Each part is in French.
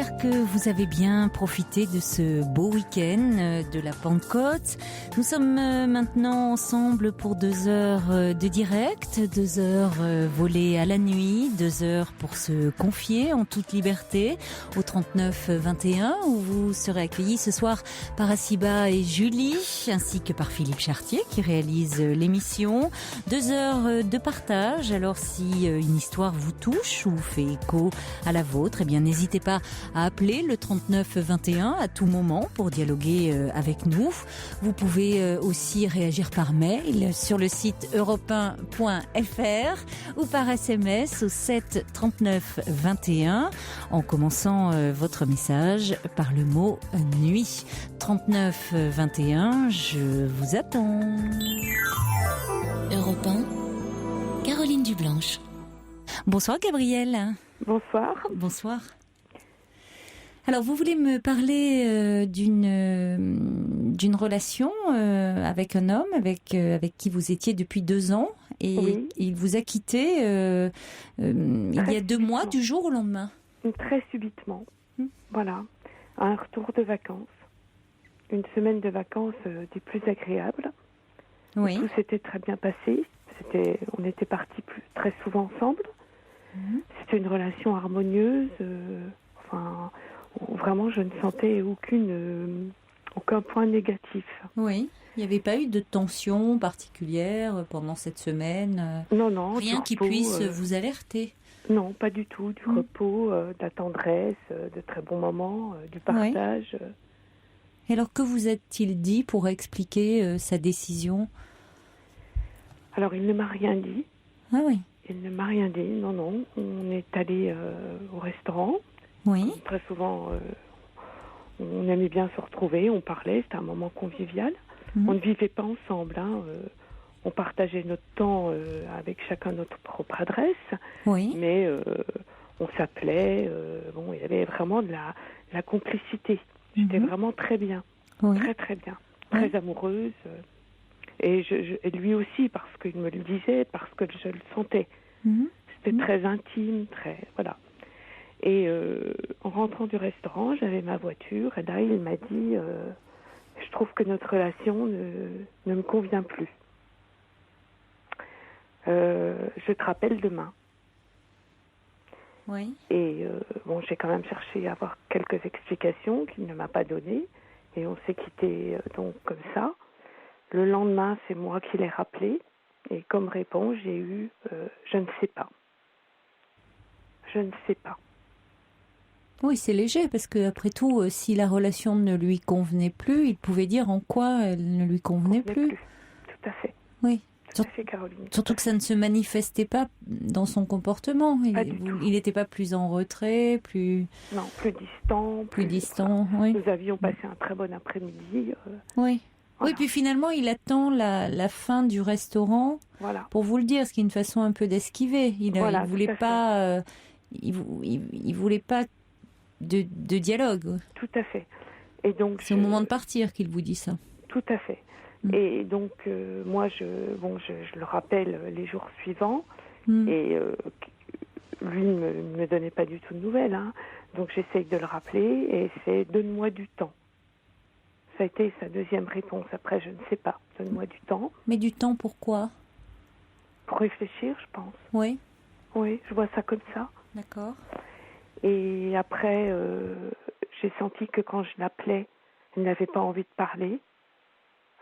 J'espère que vous avez bien profité de ce beau week-end de la Pentecôte. Nous sommes maintenant ensemble pour 2 heures de direct, 2 heures volées à la nuit, 2 heures pour se confier en toute liberté au 39-21 où vous serez accueillis ce soir par Assiba et Julie ainsi que par Philippe Chartier qui réalise l'émission. 2 heures de partage. Alors si une histoire vous touche ou fait écho à la vôtre, eh bien n'hésitez pas à appeler le 39-21 à tout moment pour dialoguer avec nous. Vous pouvez aussi réagir par mail sur le site europe1.fr ou par SMS au 7 39 21 en commençant votre message par le mot nuit. 39 21, je vous attends. Europe 1, Caroline Dublanche. Bonsoir Gabrielle. Bonsoir. Bonsoir. Alors, vous voulez me parler d'une relation avec un homme avec qui vous étiez depuis 2 ans et oui. Il vous a quitté il y a 2 mois du jour au lendemain. Très subitement. Voilà. Un retour de vacances. Une semaine de vacances des plus agréables. Oui. Tout s'était très bien passé. On était partis très souvent ensemble. C'était une relation harmonieuse. Vraiment, je ne sentais aucun point négatif. Oui, il n'y avait pas eu de tension particulière pendant cette semaine. Non. Rien qui puisse vous alerter. Non, pas du tout. Du repos, de la tendresse, de très bons moments, du partage. Oui. Et alors, que vous a-t-il dit pour expliquer sa décision ? Alors, il ne m'a rien dit. Ah oui. Il ne m'a rien dit, non. On est allé au restaurant. Oui. Très souvent, on aimait bien se retrouver, on parlait, c'était un moment convivial. On ne vivait pas ensemble, on partageait notre temps avec chacun notre propre adresse. Oui. Mais on s'appelait, il y avait vraiment de la complicité. J'étais vraiment très bien, très très bien, très amoureuse. Et lui aussi, parce qu'il me le disait, parce que je le sentais. C'était très intime, voilà. Et en rentrant du restaurant, j'avais ma voiture, et là, il m'a dit je trouve que notre relation ne me convient plus. Je te rappelle demain. Oui. Et j'ai quand même cherché à avoir quelques explications qu'il ne m'a pas données. Et on s'est quittés donc comme ça. Le lendemain, c'est moi qui l'ai rappelé. Et comme réponse, j'ai eu je ne sais pas. Je ne sais pas. Oui, c'est léger, parce que après tout, si la relation ne lui convenait plus, il pouvait dire en quoi elle ne lui convenait plus. Tout à fait. Oui. Tout à fait, Caroline. Surtout que ça ne se manifestait pas dans son comportement. Il n'était pas plus en retrait, plus... Non, plus distant. Plus distant, oui. Nous avions passé un très bon après-midi. Oui. Voilà. Oui, puis finalement, il attend la fin du restaurant pour vous le dire, ce qui est une façon un peu d'esquiver. Il voulait pas... il voulait pas de dialogue. Tout à fait. Et donc c'est au moment de partir qu'il vous dit ça. Tout à fait. Et donc moi je le rappelle les jours suivants et lui ne me donnait pas du tout de nouvelles. Donc j'essaye de le rappeler et c'est donne-moi du temps. Ça a été sa deuxième réponse. Après je ne sais pas. Donne-moi du temps. Mais du temps pourquoi ? Pour réfléchir, je pense. Oui. Oui, je vois ça comme ça. D'accord. Et après, j'ai senti que quand je l'appelais, il n'avait pas envie de parler.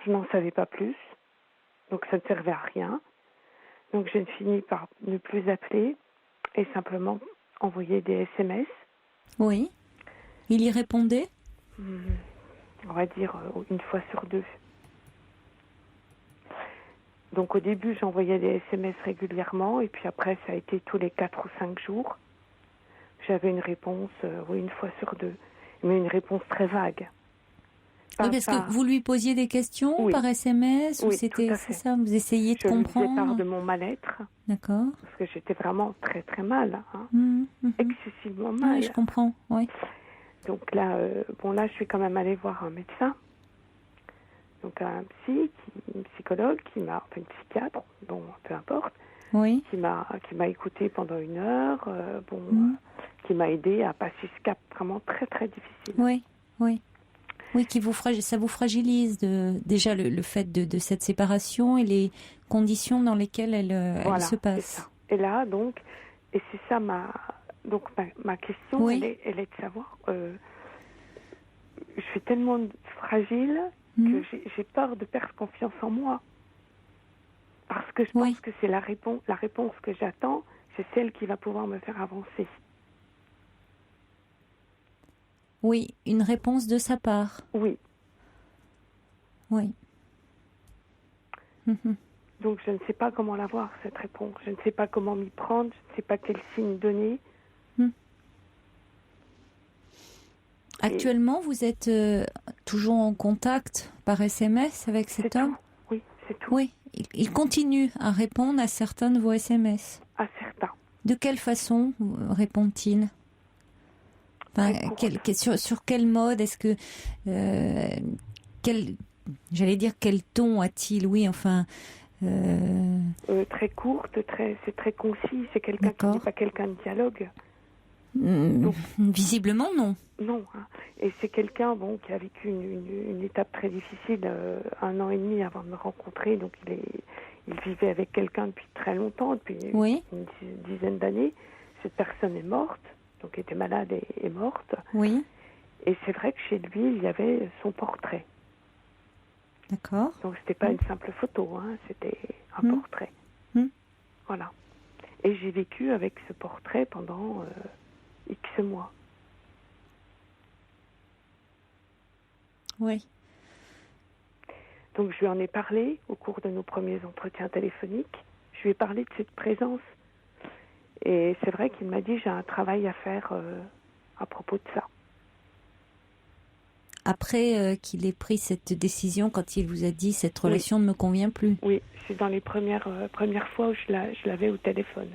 Je n'en savais pas plus. Donc ça ne servait à rien. Donc j'ai fini par ne plus appeler et simplement envoyer des SMS. Oui. Il y répondait ? On va dire 1 fois sur 2. Donc au début, j'envoyais des SMS régulièrement et puis après, ça a été tous les 4 ou 5 jours. J'avais une réponse, 1 fois sur 2, mais une réponse très vague. Oui, parce que vous lui posiez des questions par SMS ou c'était c'est ça, vous essayiez de comprendre. Je lui faisais part de mon mal-être. D'accord. Parce que j'étais vraiment très très mal, excessivement mal. Oui, je comprends. Oui. Donc là, là, je suis quand même allée voir un médecin, donc un psychologue une psychiatre, peu importe, oui. qui m'a écouté pendant 1 heure, qui m'a aidé à passer ce cap vraiment très très difficile. Oui, oui. Oui, ça vous fragilise déjà le fait de cette séparation et les conditions dans lesquelles elle se passe. C'est ça. Et là, donc, et c'est ça ma question, elle est de savoir, je suis tellement fragile que j'ai peur de perdre confiance en moi. Parce que je pense que c'est la réponse que j'attends, c'est celle qui va pouvoir me faire avancer. Oui, une réponse de sa part. Oui. Oui. Donc je ne sais pas comment l'avoir, cette réponse. Je ne sais pas comment m'y prendre, je ne sais pas quel signe donner. Actuellement, vous êtes toujours en contact par SMS avec cet homme ? Oui, c'est tout. Oui, il continue à répondre à certains de vos SMS. À certains. De quelle façon répond-il ? Enfin, sur quel mode est-ce que j'allais dire quel ton a-t-il ? Oui, enfin très courte, c'est très concis. C'est quelqu'un qui n'est pas quelqu'un de dialogue. Donc, visiblement non. Non, hein. Et c'est quelqu'un qui a vécu une étape très difficile 1 an et demi avant de me rencontrer. Donc il vivait avec quelqu'un depuis très longtemps, depuis une dizaine d'années. Cette personne est morte. Donc était malade et est morte. Oui. Et c'est vrai que chez lui, il y avait son portrait. D'accord. Donc c'était pas une simple photo, hein, c'était un portrait. Voilà. Et j'ai vécu avec ce portrait pendant X mois. Oui. Donc je lui en ai parlé au cours de nos premiers entretiens téléphoniques. Je lui ai parlé de cette présence. Et c'est vrai qu'il m'a dit, j'ai un travail à faire à propos de ça. Après qu'il ait pris cette décision, quand il vous a dit, cette relation ne me convient plus. Oui, c'est dans les premières fois où je l'avais au téléphone.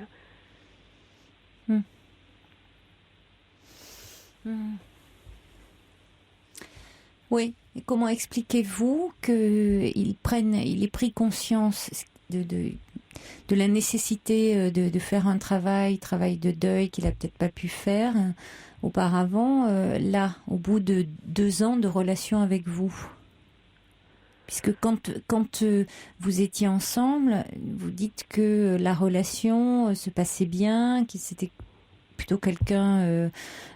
Oui, et comment expliquez-vous qu'il ait pris conscience de la nécessité de faire un travail de deuil qu'il a peut-être pas pu faire auparavant, là, au bout de 2 ans de relation avec vous? Puisque quand vous étiez ensemble, vous dites que la relation se passait bien, qu'il c'était plutôt quelqu'un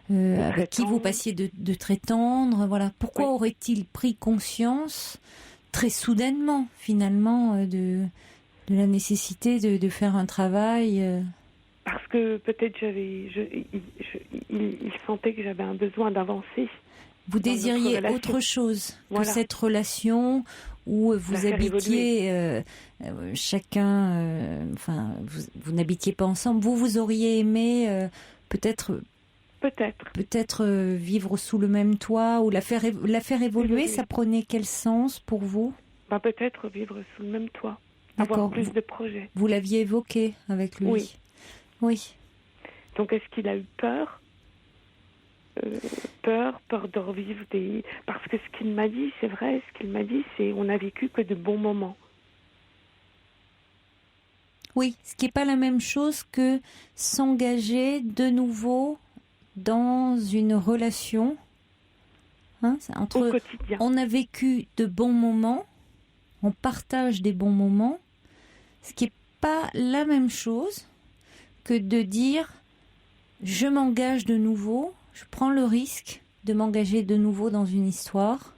avec qui vous passiez de très tendre. Voilà. Pourquoi aurait-il pris conscience très soudainement, finalement, de la nécessité de faire un travail Parce que peut-être il sentait que j'avais un besoin d'avancer. Vous désiriez autre chose que cette relation où vous habitiez chacun, vous n'habitiez pas ensemble. Vous auriez aimé peut-être vivre sous le même toit ou la faire évoluer. Ça prenait quel sens pour vous? Peut-être vivre sous le même toit, avoir plus de projets. Vous l'aviez évoqué avec lui. Oui. Donc est-ce qu'il a eu peur? Peur de revivre Parce que ce qu'il m'a dit, c'est vrai, on n'a vécu que de bons moments. Oui, ce qui n'est pas la même chose que s'engager de nouveau dans une relation. Au quotidien. On a vécu de bons moments, on partage des bons moments, ce qui n'est pas la même chose que de dire je m'engage de nouveau. Je prends le risque de m'engager de nouveau dans une histoire.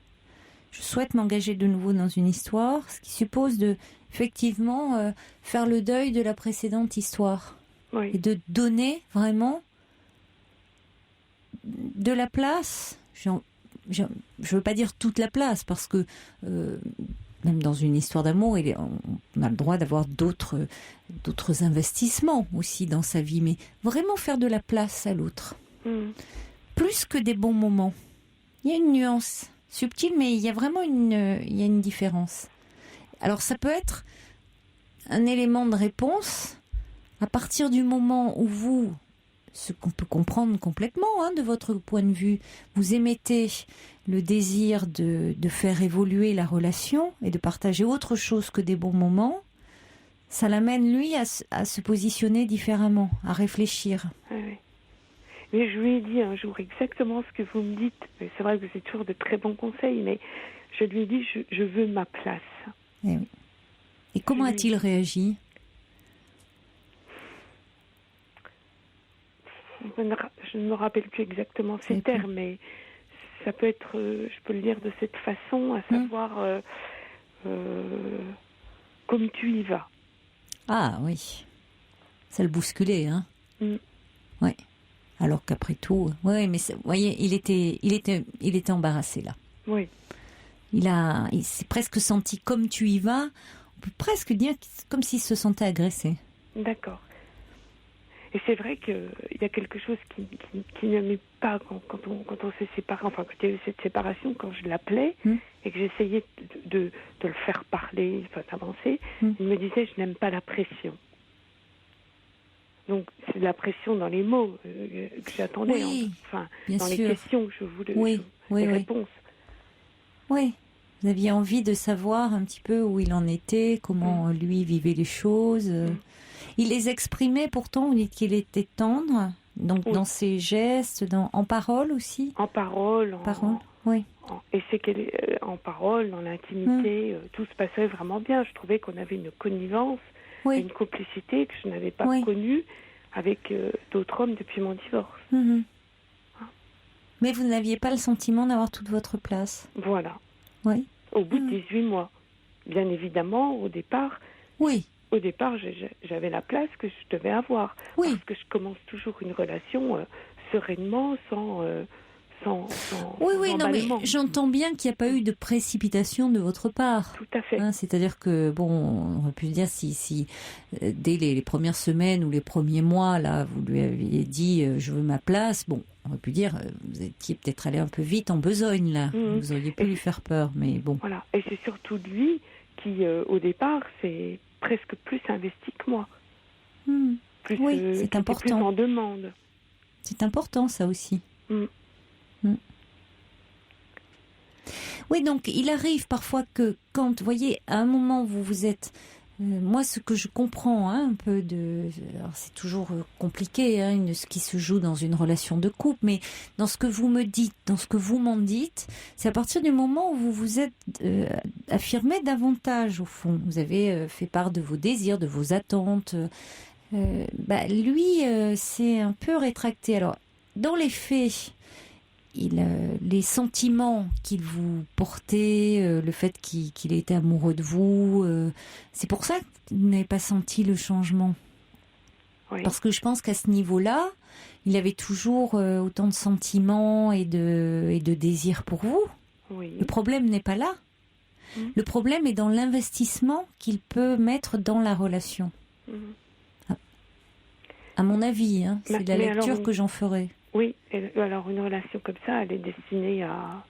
Je souhaite m'engager de nouveau dans une histoire, ce qui suppose effectivement faire le deuil de la précédente histoire. Oui. Et de donner vraiment de la place. Je ne veux pas dire toute la place, parce que même dans une histoire d'amour, on a le droit d'avoir d'autres investissements aussi dans sa vie, mais vraiment faire de la place à l'autre. Plus que des bons moments. Il y a une nuance subtile, mais il y a vraiment une différence. Alors ça peut être un élément de réponse à partir du moment où vous, ce qu'on peut comprendre complètement de votre point de vue, vous émettez le désir de faire évoluer la relation et de partager autre chose que des bons moments. Ça l'amène, lui, à se positionner différemment, à réfléchir. Oui. Mais je lui ai dit un jour exactement ce que vous me dites. C'est vrai que c'est toujours de très bons conseils, mais je lui ai dit, je veux ma place. Et, oui. Et comment a-t-il réagi? Je ne me rappelle plus exactement ces termes, mais ça peut être, je peux le dire de cette façon, à savoir, comme tu y vas. Ah oui, ça le bousculait, hein. Oui. Alors qu'après tout, oui, mais vous voyez, il était embarrassé là. Oui. Il s'est presque senti comme tu y vas. On peut presque dire comme s'il se sentait agressé. D'accord. Et c'est vrai qu'il y a quelque chose qui ne m'est pas quand on s'est séparés, enfin quand il y a eu cette séparation, quand je l'appelais et que j'essayais de le faire parler, enfin d'avancer, il me disait je n'aime pas la pression. Donc c'est de la pression dans les mots que j'attendais, enfin dans les questions que je voulais, les réponses. Oui, vous aviez envie de savoir un petit peu où il en était, comment lui vivait les choses. Il les exprimait pourtant, vous dites qu'il était tendre, donc dans ses gestes, en parole aussi. En parole, oui. Et c'est en parole, dans l'intimité, tout se passait vraiment bien. Je trouvais qu'on avait une connivence, une complicité que je n'avais pas connue avec d'autres hommes depuis mon divorce. Mais vous n'aviez pas le sentiment d'avoir toute votre place. Voilà. Oui. Au bout de 18 mois. Bien évidemment, au départ... Oui. Au départ, j'avais la place que je devais avoir. Oui. Parce que je commence toujours une relation sereinement, sans oui, non, mais j'entends bien qu'il n'y a pas eu de précipitation de votre part. Tout à fait. Hein, c'est-à-dire que, bon, on aurait pu se dire si dès les premières semaines ou les premiers mois, là, vous lui aviez dit je veux ma place, bon, on aurait pu dire vous étiez peut-être allé un peu vite en besogne, là. Vous auriez pu lui faire peur, mais bon. Voilà, et c'est surtout lui qui, au départ, s'est presque plus investi que moi. Oui, c'est important. Plus en demande. C'est important, ça aussi. Oui, donc il arrive parfois que quand, vous voyez, à un moment vous êtes... moi, ce que je comprends un peu alors c'est toujours compliqué, de ce qui se joue dans une relation de couple, mais dans ce que vous me dites, dans ce que vous m'en dites, c'est à partir du moment où vous vous êtes affirmé davantage, au fond. Vous avez fait part de vos désirs, de vos attentes. Lui, c'est un peu rétracté. Alors, dans les faits... les sentiments qu'il vous portait, le fait qu'il était amoureux de vous, c'est pour ça que vous n'avez pas senti le changement. Oui. Parce que je pense qu'à ce niveau-là, il avait toujours autant de sentiments et de désirs pour vous. Oui. Le problème n'est pas là. Le problème est dans l'investissement qu'il peut mettre dans la relation. À mon avis, c'est la lecture que j'en ferai. Oui, alors une relation comme ça, elle est destinée à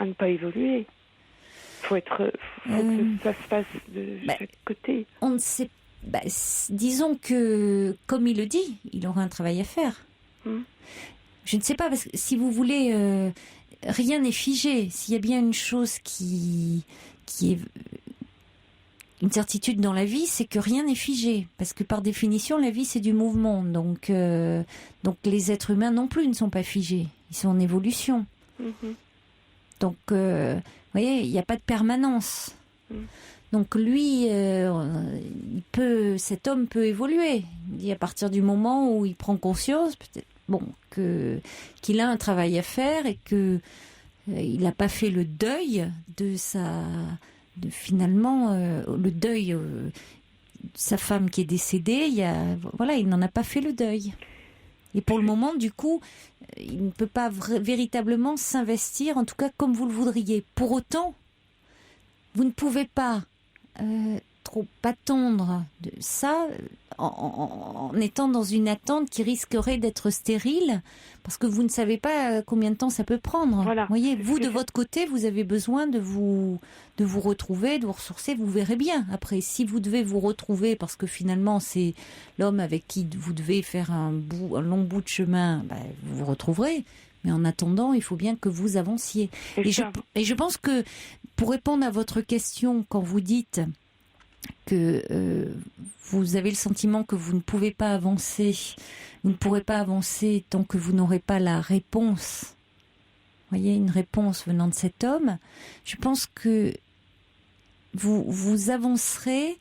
ne pas évoluer. Faut que ça se fasse de chaque côté. On ne sait. Disons que, comme il le dit, il aura un travail à faire. Je ne sais pas, parce que si vous voulez, rien n'est figé. S'il y a bien une chose qui est une certitude dans la vie, c'est que rien n'est figé. Parce que par définition, la vie, c'est du mouvement. Donc les êtres humains non plus ne sont pas figés. Ils sont en évolution. Donc, vous voyez, il n'y a pas de permanence. Donc lui, cet homme peut évoluer. Il dit à partir du moment où il prend conscience, peut-être, qu'il a un travail à faire et que il n'a pas fait le deuil finalement le deuil de sa femme qui est décédée. Il n'en a pas fait le deuil. Et pour le moment, du coup, il ne peut pas véritablement s'investir, en tout cas comme vous le voudriez. Pour autant, vous ne pouvez pas trop attendre de ça en étant dans une attente qui risquerait d'être stérile, parce que vous ne savez pas combien de temps ça peut prendre. Voilà. Vous voyez, vous de votre côté, vous avez besoin de vous retrouver, de vous ressourcer. Vous verrez bien. Après, si vous devez vous retrouver, parce que finalement c'est l'homme avec qui vous devez faire un long bout de chemin, vous vous retrouverez. Mais en attendant, il faut bien que vous avanciez. Et je pense que, pour répondre à votre question, quand vous dites que vous avez le sentiment que vous ne pouvez pas avancer, vous ne pourrez pas avancer tant que vous n'aurez pas la réponse. Vous voyez, une réponse venant de cet homme. Je pense que vous avancerez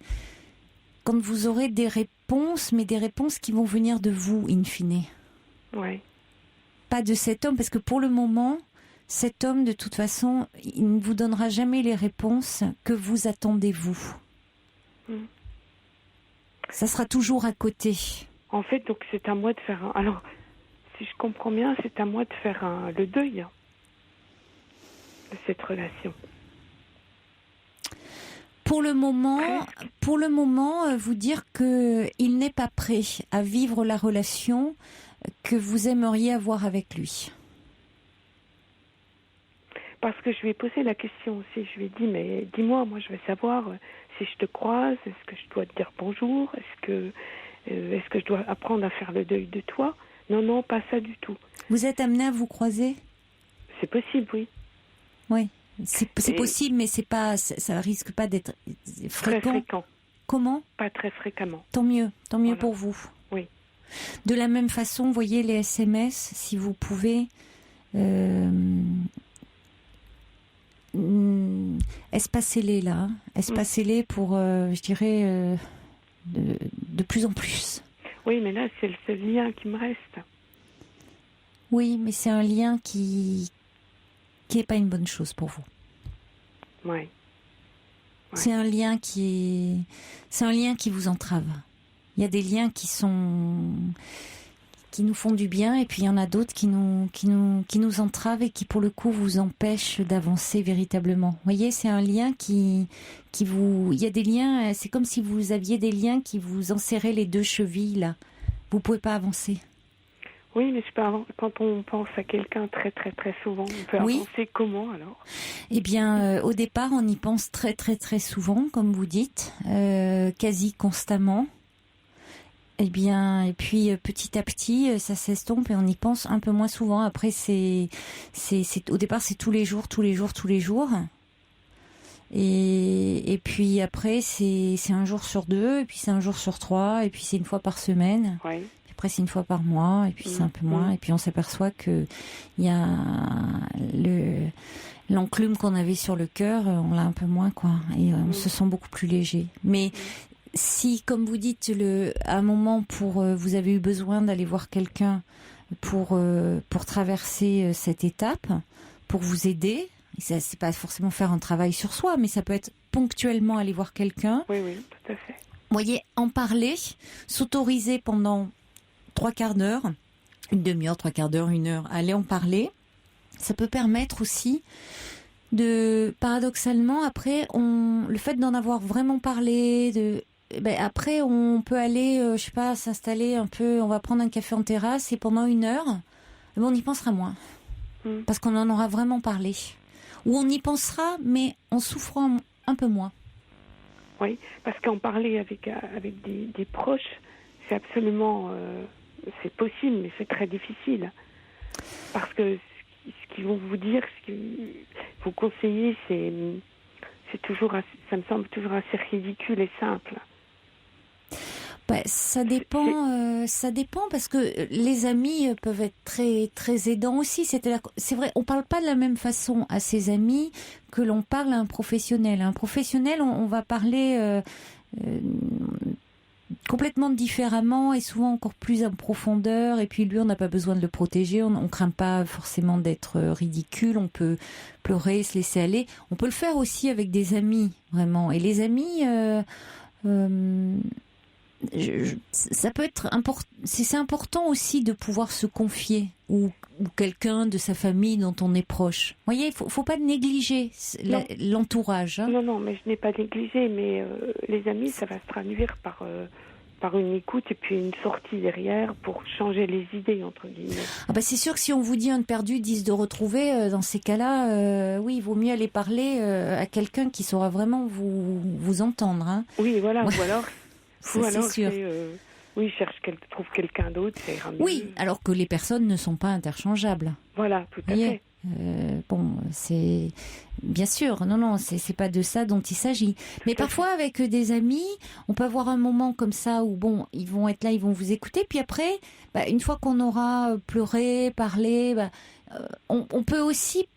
quand vous aurez des réponses, mais des réponses qui vont venir de vous, in fine. Oui. Pas de cet homme, parce que pour le moment, cet homme, de toute façon, il ne vous donnera jamais les réponses que vous attendez, vous. Ça sera toujours à côté. En fait, donc c'est à moi de faire alors, si je comprends bien, c'est à moi de faire le deuil de cette relation. Pour le moment, vous dire qu'il n'est pas prêt à vivre la relation que vous aimeriez avoir avec lui. Parce que je lui ai posé la question aussi. Je lui ai dit, mais dis-moi, moi je veux savoir si je te croise, est-ce que je dois te dire bonjour, est-ce que je dois apprendre à faire le deuil de toi? Non, pas ça du tout. Vous êtes amené à vous croiser? C'est possible, oui. Oui, c'est possible, mais ça risque pas d'être fréquent. Très fréquent. Comment? Pas très fréquemment. Tant mieux voilà. Pour vous. Oui. De la même façon, voyez les SMS, si vous pouvez... espacez-les là, espacez-les pour, je dirais, de plus en plus. Oui, mais là, c'est le seul lien qui me reste. Oui, mais c'est un lien qui est pas une bonne chose pour vous. Oui. C'est un lien qui vous entrave. Il y a des liens qui nous font du bien, et puis il y en a d'autres qui nous entravent et qui pour le coup vous empêchent d'avancer véritablement. Vous voyez, c'est un lien il y a des liens, c'est comme si vous aviez des liens qui vous enserraient les deux chevilles là. Vous pouvez pas avancer. Oui, mais quand on pense à quelqu'un très très très souvent, on peut avancer comment alors? Eh bien, au départ, on y pense très très très souvent, comme vous dites, quasi constamment. Eh bien, et puis petit à petit, ça s'estompe et on y pense un peu moins souvent. Après, au départ, c'est tous les jours. Et puis après, c'est un jour sur deux, et puis c'est un jour sur trois, et puis c'est une fois par semaine. Oui. Après, c'est une fois par mois, et puis c'est un peu moins. Et puis on s'aperçoit que il y a l'enclume qu'on avait sur le cœur, on l'a un peu moins, quoi. Et on se sent beaucoup plus léger. Mais si, comme vous dites, à un moment vous avez eu besoin d'aller voir quelqu'un pour traverser cette étape, pour vous aider, ça, c'est pas forcément faire un travail sur soi, mais ça peut être ponctuellement aller voir quelqu'un. Oui, tout à fait. Vous voyez, en parler, s'autoriser pendant 3/4 d'heure, une demi-heure, 3/4 d'heure, 1 heure, aller en parler, ça peut permettre aussi paradoxalement, après, le fait d'en avoir vraiment parlé, après, on peut aller, je sais pas, s'installer un peu, on va prendre un café en terrasse et pendant 1 heure, on y pensera moins. Parce qu'on en aura vraiment parlé. Ou on y pensera, mais en souffrant un peu moins. Oui, parce qu'en parler avec des proches, c'est absolument... c'est possible, mais c'est très difficile. Parce que ce qu'ils vont vous dire, ce qu'ils vous conseiller, c'est toujours, ça me semble toujours assez ridicule et simple. Ça dépend parce que les amis peuvent être très très aidants aussi. C'est vrai, on parle pas de la même façon à ses amis que l'on parle à un professionnel. À un professionnel, on va parler complètement différemment et souvent encore plus en profondeur. Et puis lui, on n'a pas besoin de le protéger. On craint pas forcément d'être ridicule. On peut pleurer, se laisser aller. On peut le faire aussi avec des amis, vraiment. Et les amis. Ça peut être important. C'est important aussi de pouvoir se confier ou quelqu'un de sa famille dont on est proche. Vous voyez, faut pas négliger l'entourage. Hein. Non, mais je n'ai pas négligé. Mais les amis, ça va se traduire par une écoute et puis une sortie derrière pour changer les idées, entre guillemets. C'est sûr que si on vous dit un de perdu, 10 de retrouvé, dans ces cas-là, oui, il vaut mieux aller parler à quelqu'un qui saura vraiment vous entendre. Hein. Oui, voilà. Ouais. Ou alors... C'est sûr. Trouve quelqu'un d'autre, ça ira mieux. Oui, alors que les personnes ne sont pas interchangeables. Voilà, tout à fait. Bon, c'est bien sûr, non, c'est pas de ça dont il s'agit. Mais parfois avec des amis, on peut avoir un moment comme ça où bon, ils vont être là, ils vont vous écouter, puis après, une fois qu'on aura pleuré, parlé, on peut aussi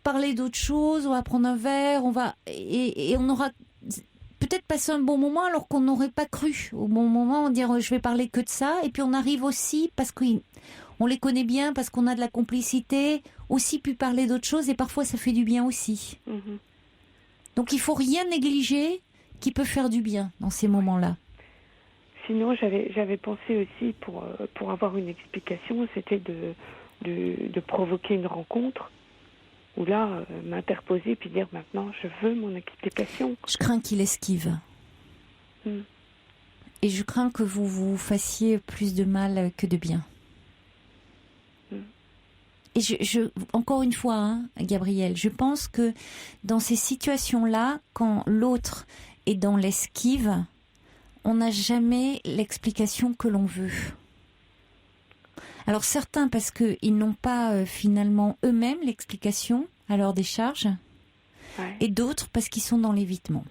parler d'autres choses, on va prendre un verre, et on aura peut-être passé un bon moment alors qu'on n'aurait pas cru au bon moment, dire je vais parler que de ça, et puis on arrive aussi parce qu'on les connaît bien, parce qu'on a de la complicité, aussi pu parler d'autres choses, et parfois ça fait du bien aussi. Mm-hmm. Donc il faut rien négliger qui peut faire du bien dans ces moments-là. Sinon, j'avais pensé aussi, pour avoir une explication, c'était de provoquer une rencontre, ou là, m'interposer puis dire maintenant, je veux mon explication. Je crains qu'il esquive. Et je crains que vous vous fassiez plus de mal que de bien. Et encore une fois, Gabriel, je pense que dans ces situations-là, quand l'autre est dans l'esquive, on n'a jamais l'explication que l'on veut. Alors certains parce qu'ils n'ont pas finalement eux-mêmes l'explication à leur décharge, et d'autres parce qu'ils sont dans l'évitement.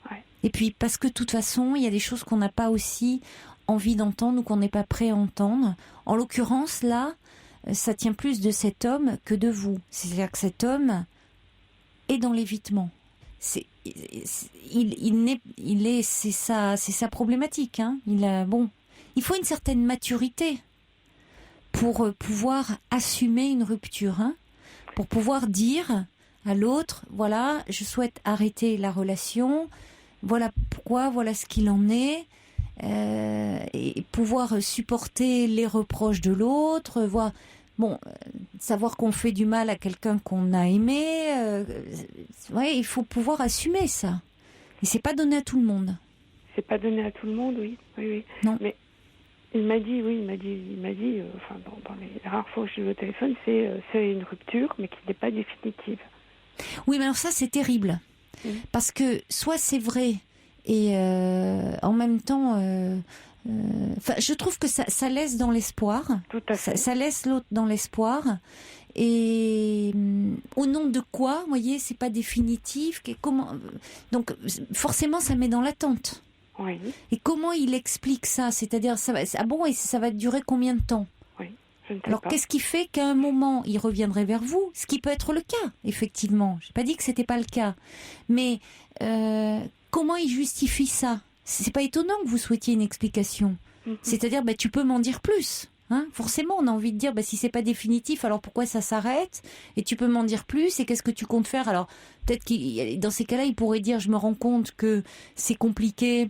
Ouais. Et puis parce que de toute façon, il y a des choses qu'on n'a pas aussi envie d'entendre ou qu'on n'est pas prêt à entendre. En l'occurrence, là, ça tient plus de cet homme que de vous. C'est-à-dire que cet homme est dans l'évitement. C'est sa problématique. Il faut une certaine maturité pour pouvoir assumer une rupture, pour pouvoir dire à l'autre, voilà, je souhaite arrêter la relation, voilà pourquoi, voilà ce qu'il en est, et pouvoir supporter les reproches de l'autre, savoir qu'on fait du mal à quelqu'un qu'on a aimé, il faut pouvoir assumer ça. Et c'est pas donné à tout le monde. C'est pas donné à tout le monde, oui. Non. Mais il m'a dit, dans les rares fois où je suis au téléphone, c'est une rupture, mais qui n'est pas définitive. Oui, mais alors ça, c'est terrible. Parce que soit c'est vrai, et en même temps, je trouve que ça laisse dans l'espoir. Tout à fait. Ça laisse l'autre dans l'espoir. Et au nom de quoi, vous voyez, c'est pas définitif. Donc, forcément, ça met dans l'attente. Oui. Et comment il explique ça? C'est-à-dire, ça va durer combien de temps? Oui, je ne sais Alors, pas. qu'est-ce qui fait qu'à un moment, il reviendrait vers vous? Ce qui peut être le cas, effectivement. Je n'ai pas dit que c'était pas le cas. Mais comment il justifie ça? C'est pas étonnant que vous souhaitiez une explication. Mm-hmm. C'est-à-dire, tu peux m'en dire plus. Forcément, on a envie de dire, si c'est pas définitif, alors pourquoi ça s'arrête? Et tu peux m'en dire plus, et qu'est-ce que tu comptes faire? Alors, peut-être que dans ces cas-là, il pourrait dire, je me rends compte que c'est compliqué,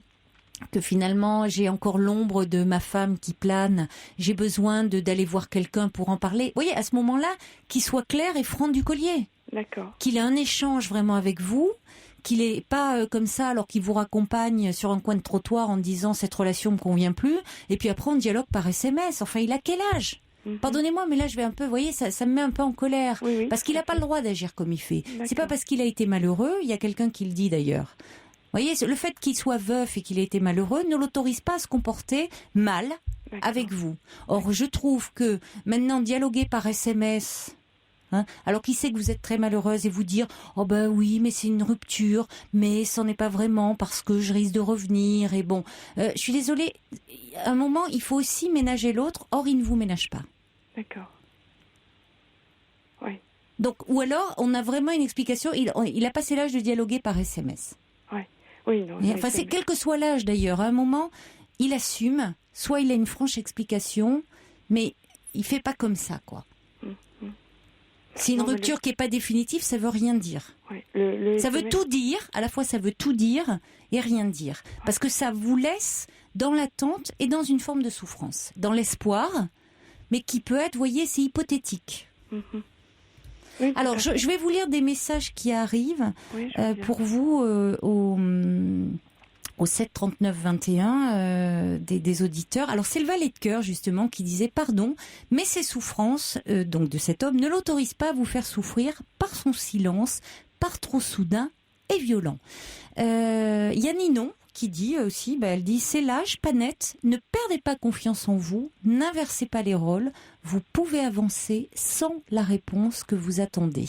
que finalement j'ai encore l'ombre de ma femme qui plane, j'ai besoin d'aller voir quelqu'un pour en parler. Vous voyez, à ce moment-là, qu'il soit clair et franc du collier. D'accord. Qu'il ait un échange vraiment avec vous, qu'il est pas comme ça alors qu'il vous raccompagne sur un coin de trottoir en disant cette relation me convient plus, et puis après on dialogue par SMS. Enfin, il a quel âge? Pardonnez-moi, mais là je vais un peu, vous voyez, ça me met un peu en colère, parce qu'il n'a pas le droit d'agir comme il fait. D'accord. C'est pas parce qu'il a été malheureux, il y a quelqu'un qui le dit d'ailleurs. Vous voyez, le fait qu'il soit veuf et qu'il ait été malheureux ne l'autorise pas à se comporter mal avec vous. Or, je trouve que maintenant, dialoguer par SMS, alors qu'il sait que vous êtes très malheureuse, et vous dire « Oh ben oui, mais c'est une rupture, mais c'en est pas vraiment parce que je risque de revenir. » Et bon, je suis désolée, à un moment, il faut aussi ménager l'autre. Or, il ne vous ménage pas. D'accord. Oui. Donc, ou alors, on a vraiment une explication. Il a passé l'âge de dialoguer par SMS. Oui, non. Enfin, c'est quel que soit l'âge d'ailleurs. À un moment, il assume. Soit il a une franche explication, mais il fait pas comme ça, quoi. C'est une rupture qui est pas définitive, ça veut rien dire. Oui, ça veut tout dire. À la fois, ça veut tout dire et rien dire, parce que ça vous laisse dans l'attente et dans une forme de souffrance, dans l'espoir, mais qui peut être, vous voyez, c'est hypothétique. Oui, alors, je vais vous lire des messages qui arrivent pour vous au 7 39 21 des auditeurs. Alors, c'est le valet de cœur, justement, qui disait « Pardon, mais ces souffrances donc de cet homme ne l'autorisent pas à vous faire souffrir par son silence, par trop soudain et violent. » Il y a Ninon qui dit aussi, elle dit, c'est l'âge, pas net, ne perdez pas confiance en vous, n'inversez pas les rôles, vous pouvez avancer sans la réponse que vous attendez.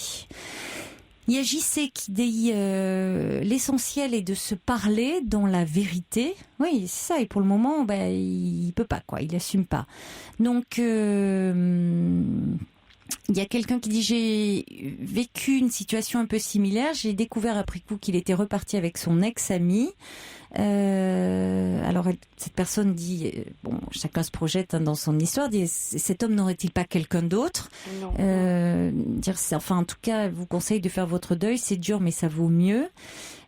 Il y a JC qui dit l'essentiel est de se parler dans la vérité. Oui, c'est ça. Et pour le moment, il peut pas, quoi. Il assume pas. Donc, il y a quelqu'un qui dit j'ai vécu une situation un peu similaire. J'ai découvert après coup qu'il était reparti avec son ex-ami. Alors cette personne dit chacun se projette dans son histoire, dit cet homme n'aurait-il pas quelqu'un d'autre, en tout cas vous conseille de faire votre deuil, c'est dur mais ça vaut mieux.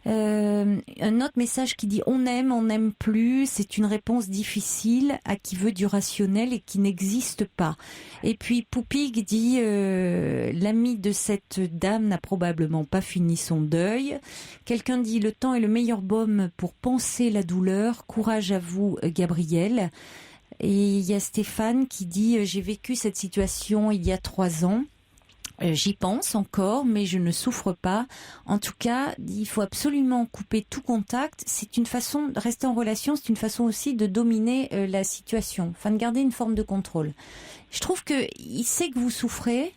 Un autre message qui dit on n'aime plus, c'est une réponse difficile à qui veut du rationnel et qui n'existe pas. Et puis Poupig dit l'ami de cette dame n'a probablement pas fini son deuil. Quelqu'un dit le temps est le meilleur baume pour panser la douleur, courage à vous Gabriel. Et il y a Stéphane qui dit j'ai vécu cette situation il y a 3 ans. J'y pense encore, mais je ne souffre pas. En tout cas, il faut absolument couper tout contact. C'est une façon de rester en relation, c'est une façon aussi de dominer la situation, enfin de garder une forme de contrôle. Je trouve qu'il sait que vous souffrez,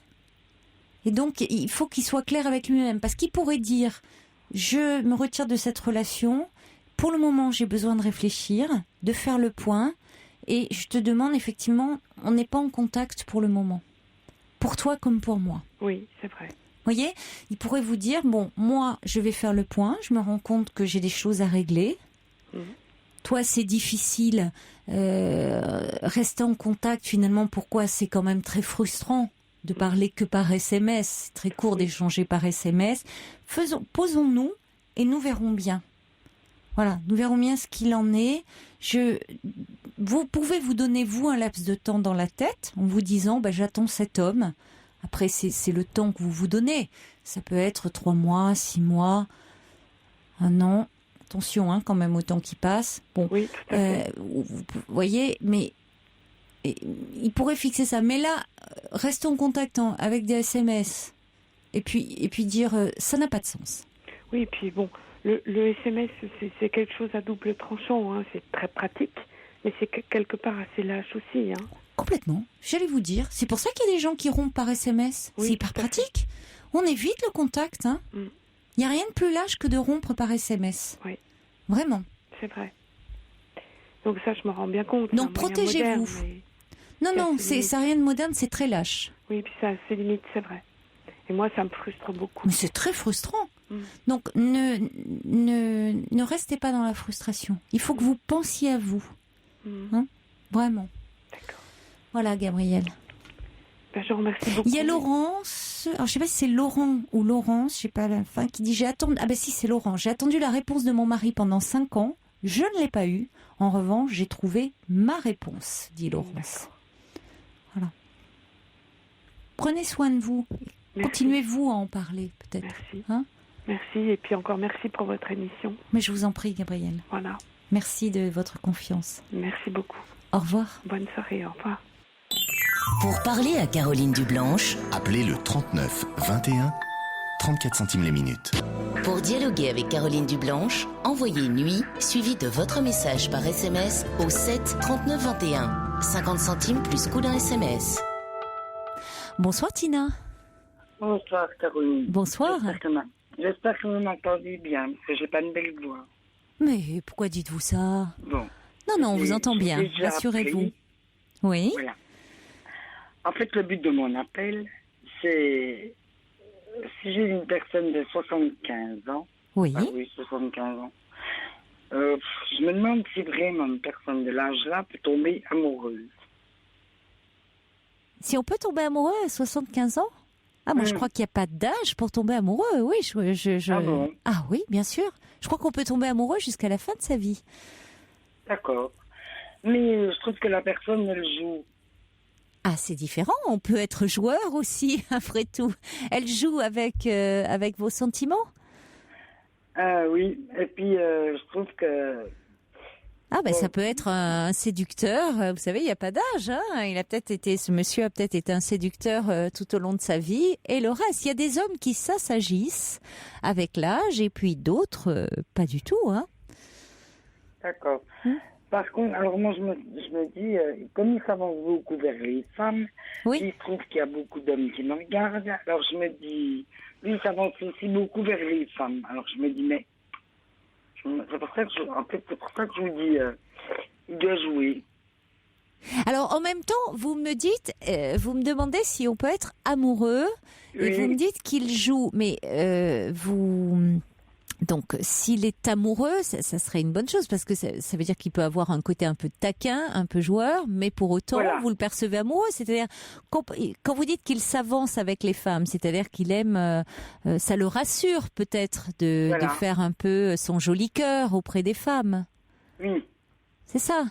et donc il faut qu'il soit clair avec lui-même, parce qu'il pourrait dire « je me retire de cette relation, pour le moment j'ai besoin de réfléchir, de faire le point, et je te demande effectivement, on n'est pas en contact pour le moment. » Pour toi comme pour moi. Oui, c'est vrai. Vous voyez, il pourrait vous dire, moi, je vais faire le point, je me rends compte que j'ai des choses à régler. Toi, c'est difficile, rester en contact, finalement, pourquoi c'est quand même très frustrant de parler que par SMS, c'est très court d'échanger par SMS. Posons-nous et nous verrons bien. Voilà, nous verrons bien ce qu'il en est. Vous pouvez vous donner, vous, un laps de temps dans la tête en vous disant j'attends cet homme. Après, c'est le temps que vous vous donnez. Ça peut être 3 mois, 6 mois, 1 an. Attention, quand même, au temps qui passe. Oui, tout à fait. Vous voyez, mais il pourrait fixer ça. Mais là, restons en contact avec des SMS et puis dire ça n'a pas de sens. Oui, et puis le SMS, c'est quelque chose à double tranchant. C'est très pratique. Mais c'est quelque part assez lâche aussi. Complètement. J'allais vous dire. C'est pour ça qu'il y a des gens qui rompent par SMS. Oui, c'est hyper pratique. On évite le contact. Il n'y a rien de plus lâche que de rompre par SMS. Oui. Vraiment. C'est vrai. Donc ça, je me rends bien compte. Donc protégez-vous. Non, ça n'a rien de moderne, c'est très lâche. Oui, puis ça a ses limites, c'est vrai. Et moi, ça me frustre beaucoup. Mais c'est très frustrant. Donc ne restez pas dans la frustration. Il faut que vous pensiez à vous. Vraiment. D'accord. Voilà, Gabriel. Je vous remercie beaucoup. Il y a Laurence, alors je sais pas si c'est Laurent ou Laurence, je sais pas à la fin, qui dit c'est Laurent. J'ai attendu la réponse de mon mari pendant 5 ans, je ne l'ai pas eue. En revanche, j'ai trouvé ma réponse, dit Laurence. D'accord. Voilà. Prenez soin de vous. Merci. Continuez-vous à en parler, peut-être. Merci. Merci, et puis encore merci pour votre émission. Mais je vous en prie, Gabriel. Voilà. Merci de votre confiance. Merci beaucoup. Au revoir. Bonne soirée, au revoir. Pour parler à Caroline Dublanche, appelez le 39 21, 34 centimes les minutes. Pour dialoguer avec Caroline Dublanche, envoyez nuit suivi de votre message par SMS au 7 39 21. 50 centimes plus coût d'un SMS. Bonsoir Tina. Bonsoir Caroline. Bonsoir. J'espère que vous m'entendez bien, parce que j'ai pas une belle voix. Mais pourquoi dites-vous ça? Bon. Non, on vous entend bien, rassurez-vous. Oui. Voilà. En fait, le but de mon appel, c'est si j'ai une personne de 75 ans. Oui. Ah oui, 75 ans. Je me demande si vraiment une personne de l'âge-là peut tomber amoureuse. Si on peut tomber amoureux à 75 ans? Ah, moi, je crois qu'il n'y a pas d'âge pour tomber amoureux. Oui, Ah bon? Ah oui, bien sûr. Je crois qu'on peut tomber amoureux jusqu'à la fin de sa vie. D'accord. Mais je trouve que la personne, elle joue. Ah, c'est différent. On peut être joueur aussi, après tout. Elle joue avec vos sentiments? Ah oui. Et puis, je trouve que... Ah ça peut être un séducteur. Vous savez, il n'y a pas d'âge. Ce monsieur a peut-être été un séducteur tout au long de sa vie. Et le reste, il y a des hommes qui s'agissent avec l'âge et puis d'autres pas du tout. D'accord. Par contre, alors moi je me dis, comme il s'avance beaucoup vers les femmes, il se trouve qu'il y a beaucoup d'hommes qui me regardent, alors je me dis, lui il s'avance aussi beaucoup vers les femmes. Alors je me dis, mais c'est pour ça que je vous dis, il doit jouer. Alors en même temps, vous me demandez si on peut être amoureux, et vous me dites qu'il joue, mais donc, s'il est amoureux, ça serait une bonne chose, parce que ça veut dire qu'il peut avoir un côté un peu taquin, un peu joueur, mais pour autant, vous le percevez amoureux. C'est-à-dire, quand vous dites qu'il s'avance avec les femmes, c'est-à-dire qu'il aime, ça le rassure peut-être de faire un peu son joli cœur auprès des femmes. Oui. C'est ça?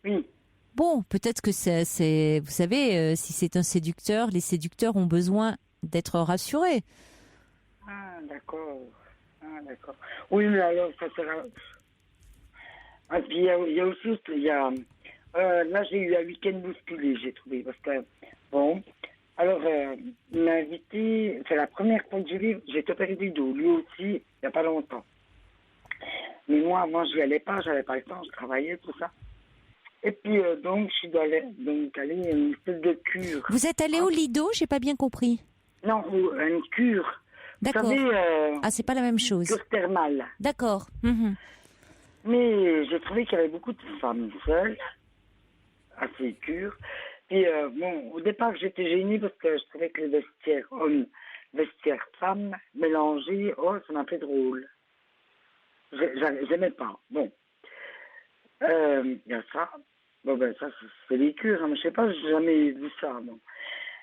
Oui. Bon, peut-être que c'est, vous savez, si c'est un séducteur, les séducteurs ont besoin d'être rassurés. Ah, d'accord. Ah, d'accord. Oui, mais alors, ça sera... Ah, puis il y a aussi... là, j'ai eu un week-end bousculé, j'ai trouvé, parce que... Bon, alors, il m'a invité... C'est la première fois que j'ai opéré du dos, lui aussi, il n'y a pas longtemps. Mais moi, avant, je n'y allais pas, j'avais pas le temps, je travaillais, tout ça. Et puis, donc, je suis allée à une espèce de cure. Vous êtes allé au Lido, j'ai pas bien compris. Non, une cure. D'accord. Vous savez, c'est pas la même chose. Cure thermale. D'accord. Mmh. Mais j'ai trouvé qu'il y avait beaucoup de femmes seules à ces cures. Puis, bon, au départ, j'étais gênée parce que je trouvais que les vestiaires hommes, vestiaires femmes, mélangés, ça m'a fait drôle. J'aimais pas. Bon. Il y a ça. Bon, ben, ça, c'est les cures, hein, mais je sais pas, j'ai jamais vu ça, bon.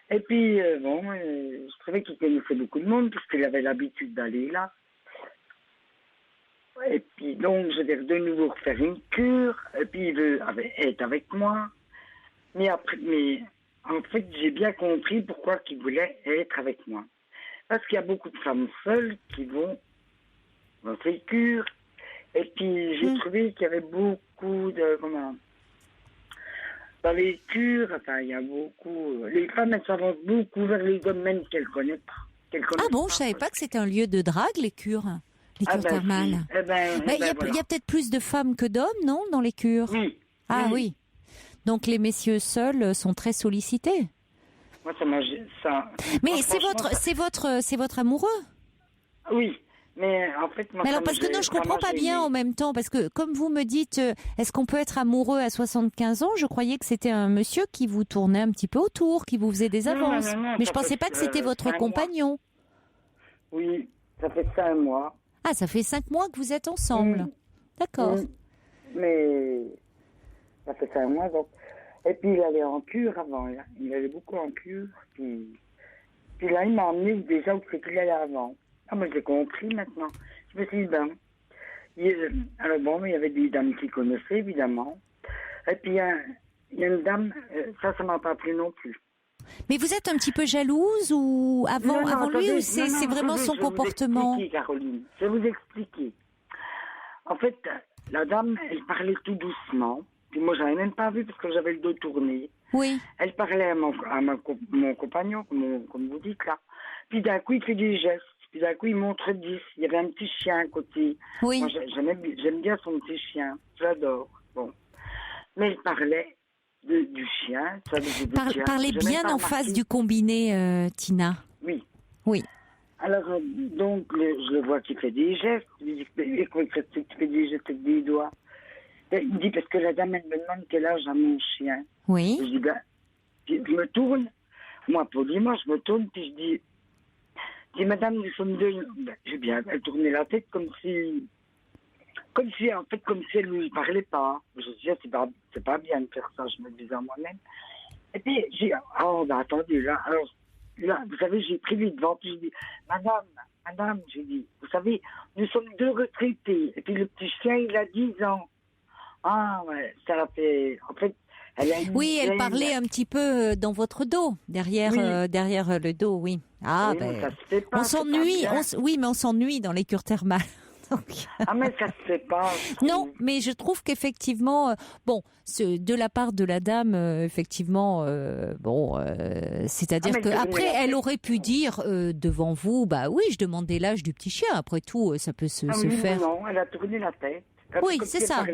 Et puis, je trouvais qu'il connaissait beaucoup de monde, puisqu'il avait l'habitude d'aller là. Et puis, donc, je vais de nouveau refaire une cure, et puis il veut être avec moi. Mais en fait, j'ai bien compris pourquoi il voulait être avec moi. Parce qu'il y a beaucoup de femmes seules qui vont dans ces cures, et puis j'ai trouvé qu'il y avait beaucoup de... Dans les cures, il y a beaucoup... Les femmes, elles s'avancent beaucoup vers les hommes même qu'elles ne connaissent pas. Je savais pas que c'était un lieu de drague, les cures thermales. Si. Il y a peut-être plus de femmes que d'hommes, non, dans les cures? Oui. Oui. Donc les messieurs seuls sont très sollicités. Moi, ça... Mais c'est votre amoureux? Oui. Mais en fait, moi, alors parce que non, je comprends pas bien en même temps, parce que comme vous me dites, est-ce qu'on peut être amoureux à 75 ans? Je croyais que c'était un monsieur qui vous tournait un petit peu autour, qui vous faisait des avances. Non, mais je pensais pas que c'était votre compagnon. Oui, ça fait 5 mois. Ah, ça fait 5 mois que vous êtes ensemble. D'accord. Mais ça fait 5 mois, donc. Et puis il allait en cure avant, là. Il allait beaucoup en cure. Puis là, il m'a emmené déjà où c'est qu'il allait avant. Ah, moi, j'ai compris maintenant. Je me suis dit, alors bon, il y avait des dames qui connaissaient, évidemment. Et puis, il y a une dame, ça m'a pas plu non plus. Mais vous êtes un petit peu jalouse ou avant lui, ou c'est vraiment son comportement? Je vais vous expliquer, Caroline. Je vais vous expliquer. En fait, la dame, elle parlait tout doucement. Puis moi, j'avais même pas vu parce que j'avais le dos tourné. Oui. Elle parlait à mon compagnon, comme vous dites là. Puis d'un coup, il fait des gestes. Puis d'un coup, il montre 10. Il y avait un petit chien à côté. Oui. Moi, j'aime bien son petit chien. J'adore. Bon. Mais il parlait du chien. Parlez bien en face du combiné, Tina. Oui. Oui. Alors, donc, je le vois qui fait des gestes. Je lui dis, écoute, tu fais des gestes avec des doigts. Il me dit, parce que la dame, elle me demande quel âge a mon chien. Oui. Je me tourne. Moi, poliment, je me tourne, puis je dis, madame, nous sommes deux. J'ai bien tourné la tête comme si elle ne lui parlait pas. Je dis, c'est pas bien de faire ça, je me disais à moi-même. Et puis, j'ai dit, attendez, là, alors, là, vous savez, j'ai pris les devants, puis je dis, madame, j'ai dit, vous savez, nous sommes deux retraités. Et puis, le petit chien, il a 10 ans. Ah, ouais, ça l'a fait, en fait, elle parlait un petit peu dans votre dos, derrière le dos, oui. Ah, oui, ça se fait pas, on s'ennuie, mais on s'ennuie dans les cures thermales. Donc... Ah, mais ça se fait pas. Non, mais je trouve qu'effectivement, de la part de la dame, effectivement, c'est-à-dire qu'après, elle aurait pu dire devant vous, oui, je demandais l'âge du petit chien. Après tout, ça peut se faire. Non, elle a tourné la tête. Oui, c'est ça.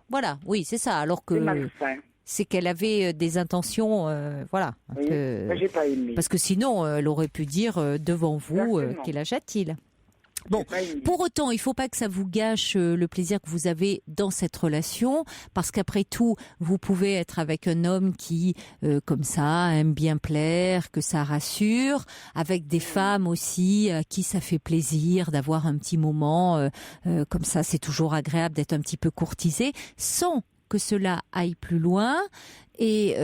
Voilà, oui, c'est ça. Alors que c'est qu'elle avait des intentions, voilà. Oui, j'ai pas aimé. Parce que sinon, elle aurait pu dire devant vous quel âge a-t-il ? Bon, pour autant, il ne faut pas que ça vous gâche le plaisir que vous avez dans cette relation, parce qu'après tout, vous pouvez être avec un homme qui, comme ça, aime bien plaire, que ça rassure, avec des femmes aussi à qui ça fait plaisir d'avoir un petit moment, comme ça, c'est toujours agréable d'être un petit peu courtisé, sans que cela aille plus loin. Et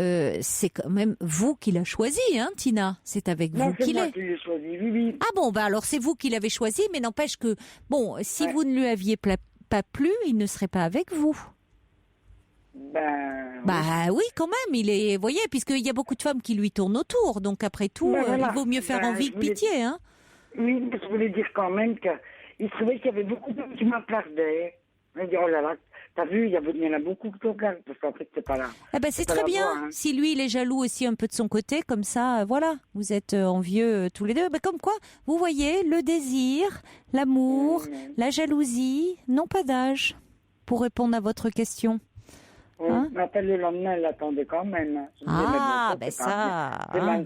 c'est quand même vous qui l'avez choisi, hein, Tina. C'est avec vous qu'il est. Non, c'est moi qui l'ai choisi, oui. Ah bon, bah alors c'est vous qui l'avez choisi, mais n'empêche que, bon, si vous ne lui aviez pas plu, il ne serait pas avec vous. Bah oui, quand même, il est, vous voyez, puisqu'il y a beaucoup de femmes qui lui tournent autour, donc après tout, il vaut mieux faire envie que pitié, hein. Oui, parce que je voulais dire quand même qu'il trouvait qu'il y avait beaucoup d'hommes qui m'applaudissaient. On dit, oh là là, t'as vu, il y en a beaucoup qui te regardent, parce qu'en fait, c'est pas là. Eh ben, c'est très bien. Voix, hein. Si lui, il est jaloux aussi un peu de son côté, comme ça, voilà, vous êtes envieux tous les deux. Ben, comme quoi, vous voyez, le désir, l'amour, la jalousie n'ont pas d'âge, pour répondre à votre question. Hein? Après, le lendemain, elle l'attendait quand même. Ah, ben ça, hein.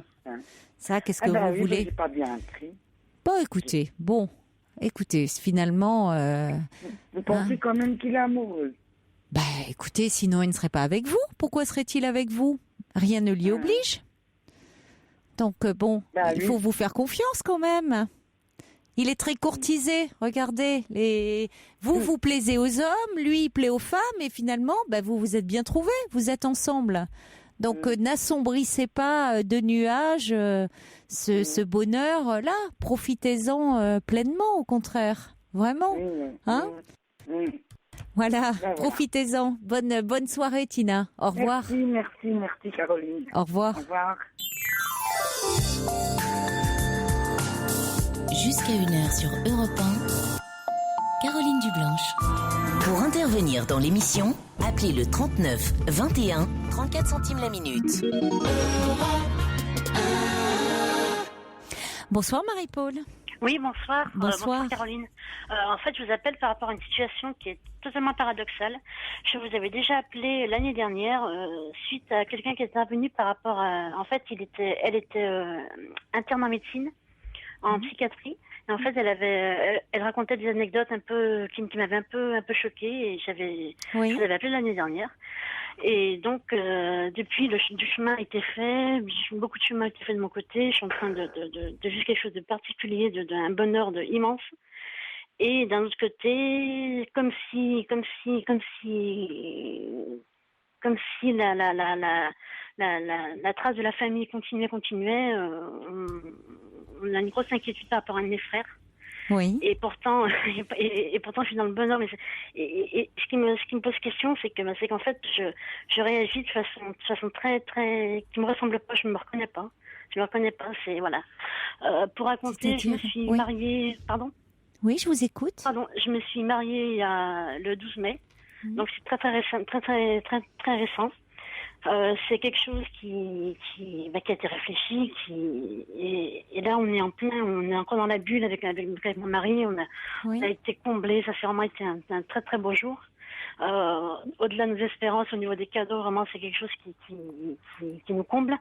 Ça, qu'est-ce que vous voulez? J'ai pas bien pris. Bon, écoutez, finalement... vous pensez quand même qu'il est amoureux? Bah, écoutez, sinon il ne serait pas avec vous. Pourquoi serait-il avec vous? Rien ne l'y oblige. Donc, il faut vous faire confiance quand même. Il est très courtisé, regardez. Vous plaisez aux hommes, lui, il plaît aux femmes, et finalement, vous vous êtes bien trouvés, vous êtes ensemble. Donc, n'assombrissez pas de nuages ce bonheur-là. Profitez-en pleinement, au contraire. Vraiment. Hein? Voilà, profitez-en. Bonne soirée, Tina. Au revoir. Merci, Caroline. Au revoir. Au revoir. Jusqu'à 1h sur Europe 1, Caroline Dublanche. Pour intervenir dans l'émission, appelez le 39 21 34 centimes la minute. Bonsoir Marie-Paul. Oui, bonsoir. Bonsoir Caroline. En fait, je vous appelle par rapport à une situation qui est totalement paradoxale. Je vous avais déjà appelé l'année dernière suite à quelqu'un qui est intervenu par rapport à... En fait, elle était interne en médecine, en psychiatrie. Et en fait, elle racontait des anecdotes un peu qui m'avaient un peu choquée, et je vous avais appelé l'année dernière. Et donc, depuis, du chemin a été fait, beaucoup de chemin a été fait de mon côté. Je suis en train de vivre quelque chose de particulier, d'un bonheur immense. Et d'un autre côté, comme si la trace de la famille continuait. On a une grosse inquiétude par rapport à un de mes frères. Oui. Et pourtant, je suis dans le bonheur. Mais ce qui me pose question, c'est qu'en fait, je réagis de façon très, très, qui me ressemble pas. Je me reconnais pas. C'est voilà. Pour raconter, je me suis mariée. Pardon. Oui, je vous écoute. Pardon, je me suis mariée le 12 mai. Donc c'est très, très récent, très récent. C'est quelque chose qui a été réfléchi, et là on est encore dans la bulle avec mon mari. On a été comblés. Ça a vraiment été un très très beau jour. Au-delà de nos espérances, au niveau des cadeaux, vraiment c'est quelque chose qui nous comble.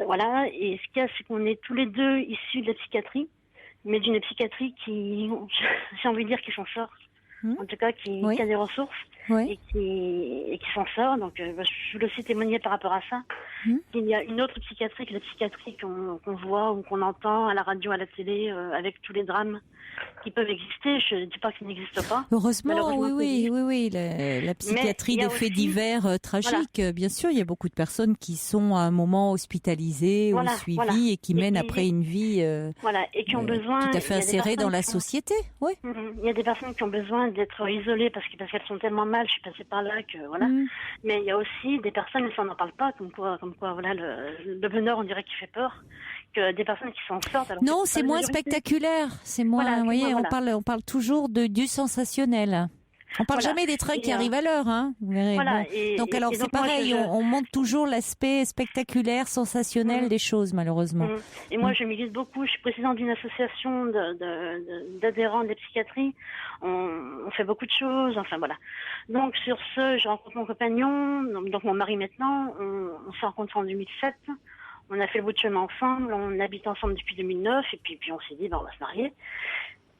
Voilà. Et ce qu'il y a, c'est qu'on est tous les deux issus de la psychiatrie, mais d'une psychiatrie qui, j'ai envie de dire, qui s'en sort. En tout cas, qui a des ressources et qui s'en sort. Donc, je voulais aussi témoigner par rapport à ça. Il y a une autre psychiatrie que la psychiatrie qu'on voit ou qu'on entend à la radio, à la télé, avec tous les drames qui peuvent exister. Je ne dis pas qu'ils n'existent pas. Heureusement, oui. La psychiatrie des faits divers tragiques. Voilà. Bien sûr, il y a beaucoup de personnes qui sont à un moment hospitalisées ou suivies et qui mènent après une vie et qui ont besoin, tout à fait insérée dans la société. Oui. Il y a des personnes qui ont besoin d'être isolées parce qu'elles sont tellement mal. Je suis passée par là que voilà. Mais il y a aussi des personnes, mais ça on n'en parle pas, comme quoi voilà, le bonheur, on dirait qu'il fait peur. Que des personnes qui s'en sortent. Alors non, c'est moins spectaculaire. C'est moins. Vous voyez, on parle toujours du sensationnel. On parle jamais des trains qui arrivent à l'heure, hein. Vous verrez. Voilà. Bon. Donc alors c'est pareil, on montre toujours l'aspect spectaculaire, sensationnel des choses, malheureusement. Et moi, je milite beaucoup. Je suis présidente d'une association d'adhérents de la psychiatrie. On fait beaucoup de choses. Enfin voilà. Donc sur ce, je rencontre mon compagnon, donc mon mari maintenant. On s'est rencontrés en 2007. On a fait le bout de chemin ensemble. On habite ensemble depuis 2009. Et puis on s'est dit, on va se marier.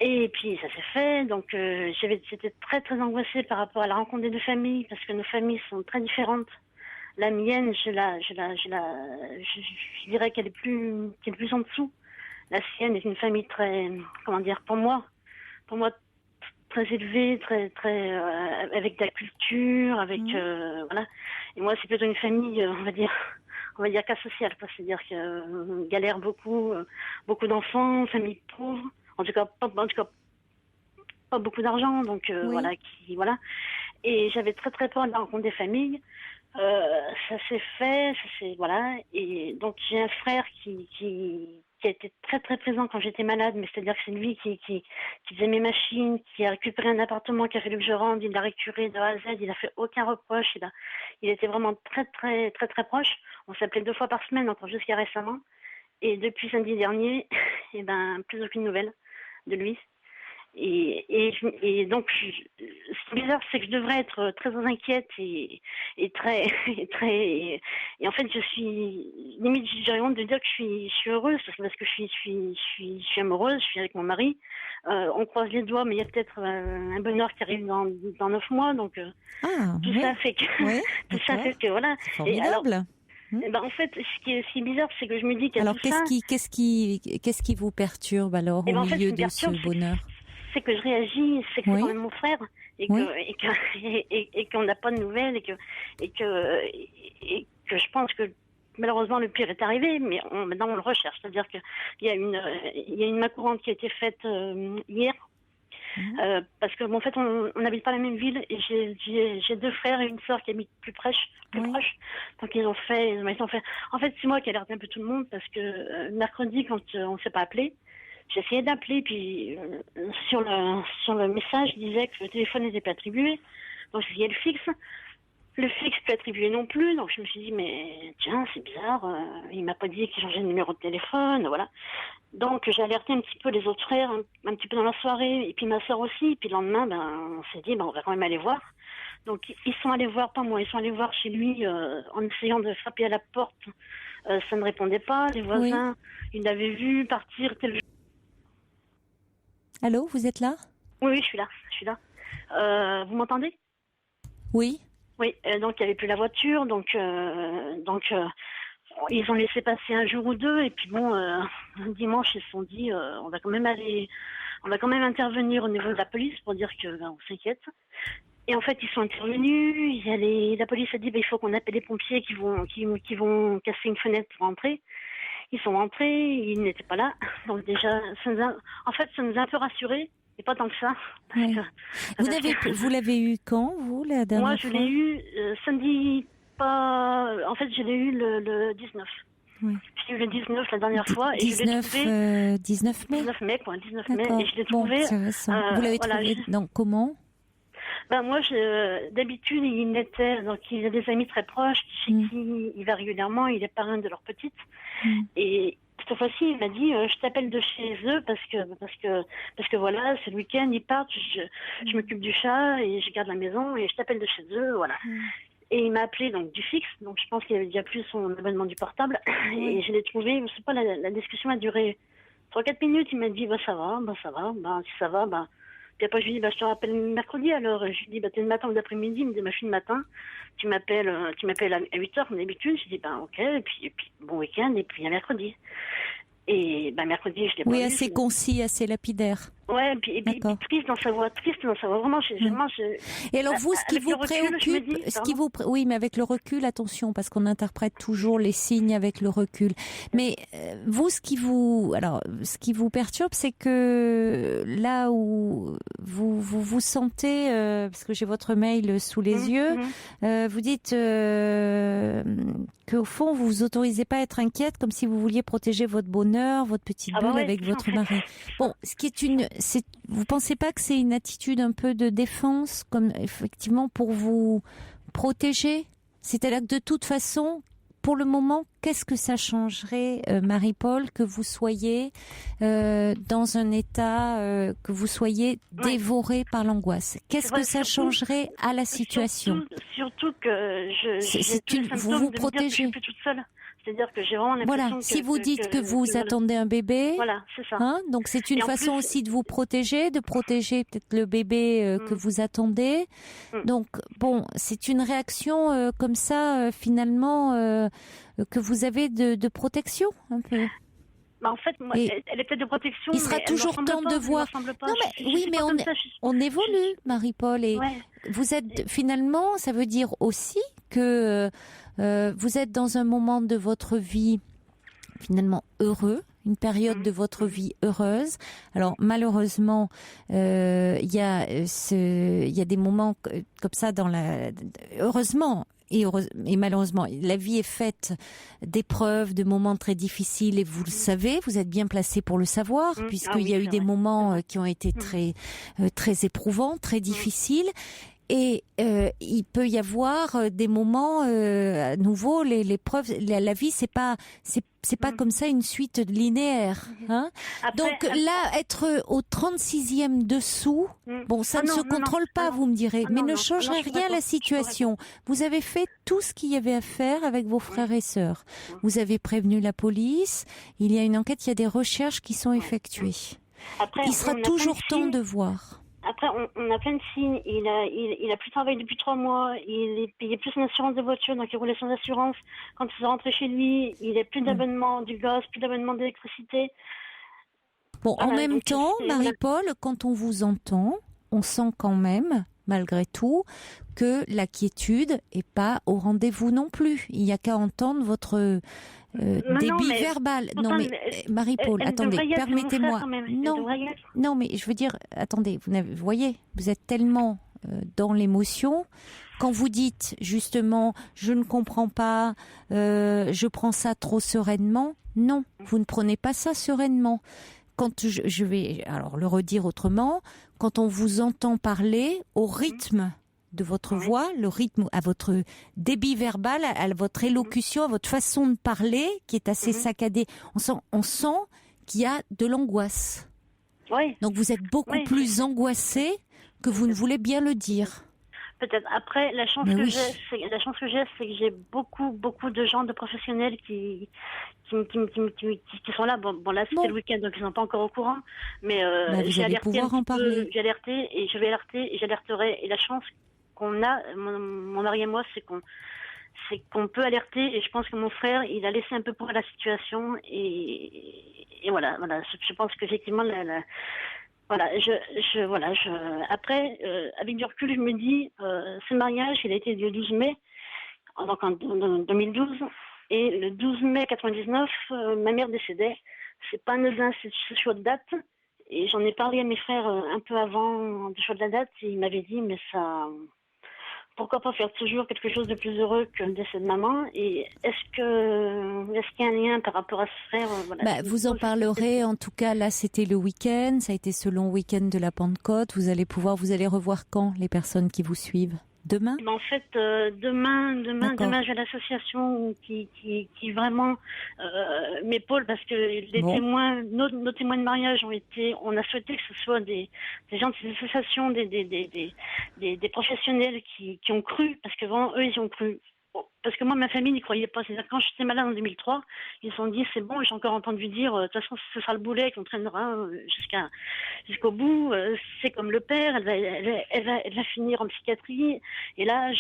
Et puis ça s'est fait, donc j'étais très très angoissée par rapport à la rencontre des deux familles, parce que nos familles sont très différentes. La mienne, je dirais qu'elle est plus en dessous. La sienne est une famille très, comment dire, pour moi très élevée, très avec de la culture, avec voilà. Et moi c'est plutôt une famille, on va dire cas social, c'est-à-dire que galère beaucoup d'enfants, famille pauvre. En tout cas, pas beaucoup d'argent, donc voilà. Et j'avais très très peur de la rencontre des familles. Ça s'est fait, voilà. Et donc j'ai un frère qui a été très très présent quand j'étais malade, mais c'est-à-dire que c'est lui qui faisait mes machines, qui a récupéré un appartement qu'il a fallu que je rende, il l'a récupéré de A à Z, il a fait aucun reproche, il était vraiment très très très très proche. On s'appelait 2 fois par semaine, encore jusqu'à récemment. Et depuis samedi dernier, plus aucune nouvelle de lui. Et donc, ce qui est bizarre, c'est que je devrais être très inquiète et en fait, je suis limite, j'ai honte de dire que je suis heureuse parce que je suis amoureuse, je suis avec mon mari. On croise les doigts, mais il y a peut-être un bonheur qui arrive dans 9 mois, donc ça fait que voilà. C'est formidable. En fait, ce qui est bizarre, c'est que je me dis qu'il y a alors, qu'est-ce qui vous perturbe alors au milieu de ce bonheur? C'est que je réagis, c'est que c'est quand même mon frère et qu'on n'a pas de nouvelles et que je pense que malheureusement le pire est arrivé, mais maintenant on le recherche. C'est-à-dire qu'il y a une main courante qui a été faite hier. Parce que en fait on n'habite pas la même ville et j'ai 2 frères et une sœur qui habitent plus proches. Donc ils ont fait. En fait c'est moi qui ai alerté un peu tout le monde parce que mercredi quand on s'est pas appelé, j'ai essayé d'appeler puis sur le message il disait que le téléphone n'était pas attribué. Donc j'ai essayé le fixe. Le fixe peut attribué non plus, donc je me suis dit mais tiens c'est bizarre, il m'a pas dit qu'il changeait de numéro de téléphone, voilà. Donc j'ai alerté un petit peu les autres frères, un petit peu dans la soirée, et puis ma soeur aussi, et puis le lendemain on s'est dit on va quand même aller voir. Donc ils sont allés voir, pas moi, ils sont allés voir chez lui en essayant de frapper à la porte, ça ne répondait pas, les voisins, ils l'avaient vu partir tel jour. Allô, vous êtes là? Oui, je suis là. Vous m'entendez? Oui. Oui, donc il n'y avait plus la voiture, donc ils ont laissé passer un jour ou deux, et puis dimanche ils se sont dit on va quand même intervenir au niveau de la police pour dire que on s'inquiète. Et en fait ils sont intervenus, la police a dit il faut qu'on appelle les pompiers qui vont casser une fenêtre pour entrer. Ils sont rentrés, ils n'étaient pas là, donc déjà ça nous a un peu rassurés. Et pas tant que ça. Vous l'avez eu quand, vous, la dernière fois? Moi, je l'ai eu samedi, en fait, je l'ai eu le 19. Oui. J'ai eu le 19 la dernière fois. Et je l'ai trouvé... 19 mai 19 mai, quoi. 19 mai. Et je l'ai trouvé... Vous l'avez trouvé comment? Moi, d'habitude, il a des amis très proches chez qui il va régulièrement, il est parrain de leur petite. Et cette fois-ci, il m'a dit je t'appelle de chez eux parce que voilà, c'est le week-end, ils partent, je m'occupe du chat et je garde la maison et je t'appelle de chez eux, voilà. Et il m'a appelé donc du fixe, donc je pense qu'il avait déjà plus son abonnement du portable. Et je l'ai trouvé, je sais pas, la discussion a duré 3-4 minutes, il m'a dit ça va, si ça va, puis après je lui dis je te rappelle mercredi alors. Je lui dis t'es le matin ou l'après-midi, il me dit je suis le matin, tu m'appelles à 8h comme d'habitude. Je dis ok, et puis bon week-end, et puis à mercredi. Et mercredi je l'ai pas vu. Assez concis, assez lapidaire. Ouais, et puis triste dans sa voix, vraiment. Et alors vous, ce qui vous préoccupe, oui, mais avec le recul, attention, parce qu'on interprète toujours les signes avec le recul. Mais vous, ce qui vous perturbe, c'est que là où vous sentez, parce que j'ai votre mail sous les yeux, vous dites que qu'au fond, vous vous autorisez pas à être inquiète, comme si vous vouliez protéger votre bonheur, votre petite bulle avec votre mari. Bon, vous pensez pas que c'est une attitude un peu de défense, comme effectivement pour vous protéger? C'est-à-dire que de toute façon, pour le moment, qu'est-ce que ça changerait, Marie-Paul, que vous soyez dans un état, que vous soyez dévoré par l'angoisse? Qu'est-ce que ça changerait à la situation? Surtout que vous vous protégez. Je suis plus toute seule. C'est-à-dire que j'ai vraiment l'impression voilà. Si vous dites que vous attendez un bébé, voilà, c'est ça. Donc c'est une façon aussi de vous protéger, de protéger peut-être le bébé que vous attendez. Donc bon, c'est une réaction comme ça finalement que vous avez de protection un peu. En fait, moi, elle est peut-être de protection. Il sera toujours temps de voir. Non, mais on évolue, Marie-Paul, et vous êtes finalement, ça veut dire aussi que vous êtes dans un moment de votre vie finalement heureux, une période de votre vie heureuse. Alors malheureusement, il y a des moments comme ça heureusement. Et malheureusement, la vie est faite d'épreuves, de moments très difficiles, et vous le savez, vous êtes bien placé pour le savoir, puisqu'il y a eu des moments qui ont été très éprouvants, très difficiles. Et il peut y avoir des moments à nouveau, l'épreuve, la vie, c'est pas comme ça une suite linéaire. Hein. Donc là, être au 36e dessous, bon, ça ne se contrôle pas, vous me direz, mais ne changerait rien à la situation. Vous avez fait tout ce qu'il y avait à faire avec vos frères et sœurs. Vous avez prévenu la police, il y a une enquête, il y a des recherches qui sont effectuées. Il sera toujours temps de voir. Après, on a plein de signes. Il a plus travaillé depuis 3 mois. Il est payé plus son assurance de voiture, donc il roulait sans assurance. Quand il est rentré chez lui, il n'a plus d'abonnement du gaz, plus d'abonnement d'électricité. Bon, en même temps, Marie-Paul, quand on vous entend, on sent quand même, malgré tout, que la quiétude est pas au rendez-vous non plus. Il n'y a qu'à entendre votre débit verbal. Non mais Marie-Paul, attendez, permettez-moi. Non mais je veux dire, attendez, vous voyez, vous êtes tellement dans l'émotion. Quand vous dites justement, je ne comprends pas, je prends ça trop sereinement. Non, vous ne prenez pas ça sereinement. Quand je vais alors le redire autrement, quand on vous entend parler au rythme de votre voix, le rythme, à votre débit verbal, à votre élocution, à votre façon de parler, qui est assez saccadée. On sent qu'il y a de l'angoisse. Oui. Donc vous êtes beaucoup plus angoissé que vous ne voulez bien le dire. Peut-être. Après, la chance que j'ai, c'est que j'ai beaucoup de gens, de professionnels qui sont là. Bon là, c'était le week-end, donc ils sont pas encore au courant. Mais vous allez pouvoir en parler. J'ai alerté et je vais alerter et j'alerterai. Et la chance qu'on a, mon mari et moi, c'est qu'on peut alerter. Et je pense que mon frère, il a laissé un peu pour la situation. Et voilà. Je pense qu'effectivement, après, avec du recul, je me dis, ce mariage, il a été le 12 mai, donc en 2012, et le 12 mai 99, ma mère décédait. C'est pas anodin, c'est ce choix de date, et j'en ai parlé à mes frères un peu avant le choix de la date, et ils m'avaient dit, mais ça, pourquoi pas faire toujours quelque chose de plus heureux que le décès de maman? Et est-ce qu'il y a un lien par rapport à ce frère? Vous en parlerez. En tout cas, là, c'était le week-end. Ça a été ce long week-end de la Pentecôte. Vous allez revoir quand les personnes qui vous suivent? Demain? En fait, demain, j'ai l'association qui vraiment m'épaule parce que les témoins, nos témoins de mariage on a souhaité que ce soit des gens de ces associations, des professionnels qui ont cru, parce que vraiment eux ils ont cru. Parce que moi, ma famille n'y croyait pas. C'est-à-dire, quand j'étais malade en 2003, ils se sont dit, c'est bon, j'ai encore entendu dire, de toute façon, ce sera le boulet qu'on traînera jusqu'au bout. C'est comme le père, elle va finir en psychiatrie. Et là,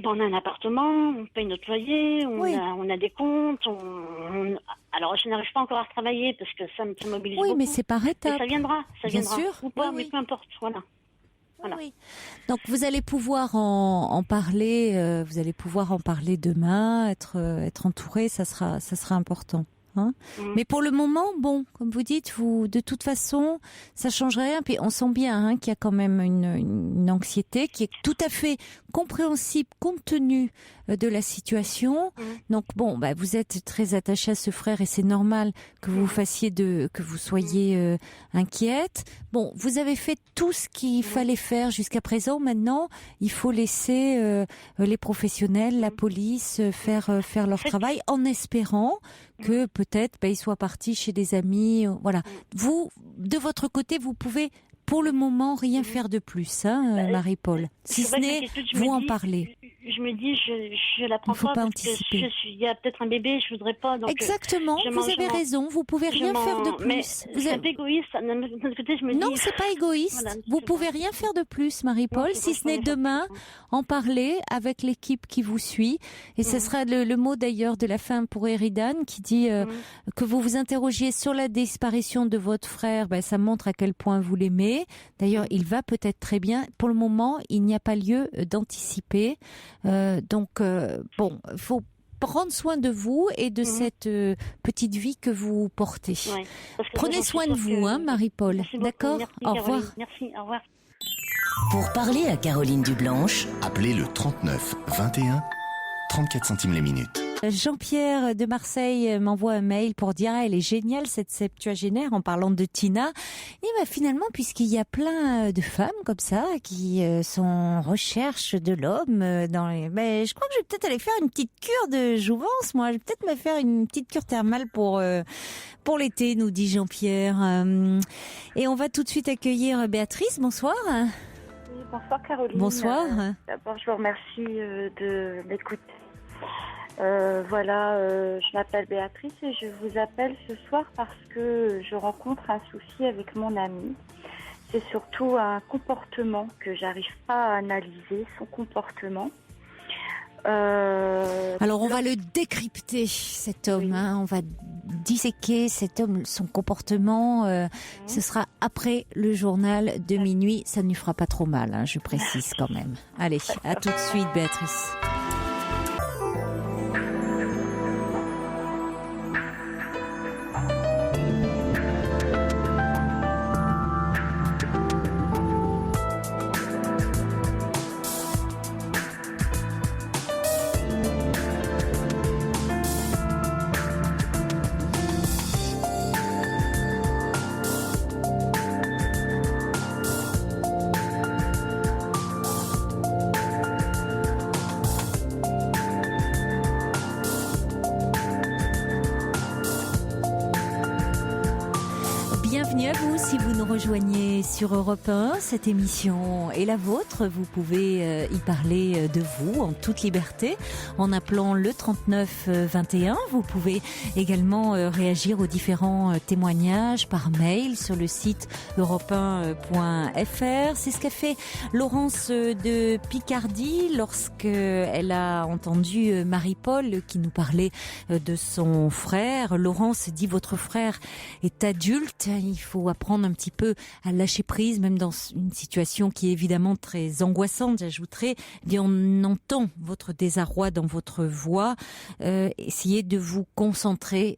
on a un appartement, on paye notre loyer, on a des comptes. Alors, je n'arrive pas encore à retravailler parce que ça me mobilise beaucoup. Oui, mais c'est par étapes. Ça viendra. Bien sûr. Ou pas, mais peu importe. Voilà. Oui. Donc vous allez pouvoir en parler. Vous allez pouvoir en parler demain. Être entouré, ça sera important. Hein. Mais pour le moment, bon, comme vous dites, de toute façon, ça change rien. Puis on sent bien qu'il y a quand même une anxiété qui est tout à fait compréhensible compte tenu de la situation. Donc bon, vous êtes très attaché à ce frère et c'est normal que vous que vous soyez inquiète. Bon, vous avez fait tout ce qu'il fallait faire jusqu'à présent. Maintenant, il faut laisser les professionnels, la police faire leur travail en espérant que peut-être ils soient partis chez des amis. Voilà. Vous, de votre côté, vous pouvez pour le moment rien faire de plus, Marie-Paul. Si ce n'est vous en parler. Je me dis, je la prends pas parce que il y a peut-être un bébé, je voudrais pas. Donc, exactement, vous avez raison, vous pouvez rien faire de plus. Mais c'est un peu égoïste. D'un autre côté, je me dis... Non, c'est pas égoïste. Voilà, vous pouvez rien faire de plus, Marie-Paul, si ce n'est demain en parler avec l'équipe qui vous suit. Et ce sera le mot d'ailleurs de la fin pour Eridan qui dit que vous vous interrogiez sur la disparition de votre frère. Ça montre à quel point vous l'aimez. D'ailleurs, il va peut-être très bien. Pour le moment, il n'y a pas lieu d'anticiper. Donc, il faut prendre soin de vous et de cette petite vie que vous portez. Oui, prenez soin de vous, Marie-Paul. D'accord ? Au revoir. Merci, au revoir. Pour parler à Caroline Dublanche, appelez le 39 21 34 centimes les minutes. Jean-Pierre de Marseille m'envoie un mail pour dire elle est géniale cette septuagénaire en parlant de Tina. Et finalement, puisqu'il y a plein de femmes comme ça qui sont en recherche de l'homme je crois que je vais peut-être aller faire une petite cure de jouvence, moi. Je vais peut-être me faire une petite cure thermale pour l'été, nous dit Jean-Pierre. Et on va tout de suite accueillir Béatrice. Bonsoir. Oui, bonsoir Caroline. Bonsoir. D'abord, je vous remercie de m'écouter. Je m'appelle Béatrice et je vous appelle ce soir parce que je rencontre un souci avec mon ami. C'est surtout un comportement que j'arrive pas à analyser, son comportement. Alors on va le décrypter, cet homme. Oui. On va disséquer cet homme, son comportement. Ce sera après le journal de minuit. Ça ne lui fera pas trop mal, je précise quand même. Allez, à tout de suite, Béatrice. Bienvenue à vous si vous nous rejoignez sur Europe 1. Cette émission est la vôtre. Vous pouvez y parler de vous en toute liberté en appelant le 39 21. Vous pouvez également réagir aux différents témoignages par mail sur le site europe1.fr. C'est ce qu'a fait Laurence de Picardie lorsqu'elle a entendu Marie-Paul qui nous parlait de son frère. Laurence dit: votre frère est adulte, il faut apprendre un petit peu à lâcher prise, même dans une situation qui est évidemment très angoissante, j'ajouterais. Eh bien, on entend votre désarroi dans votre voix. Essayez de vous concentrer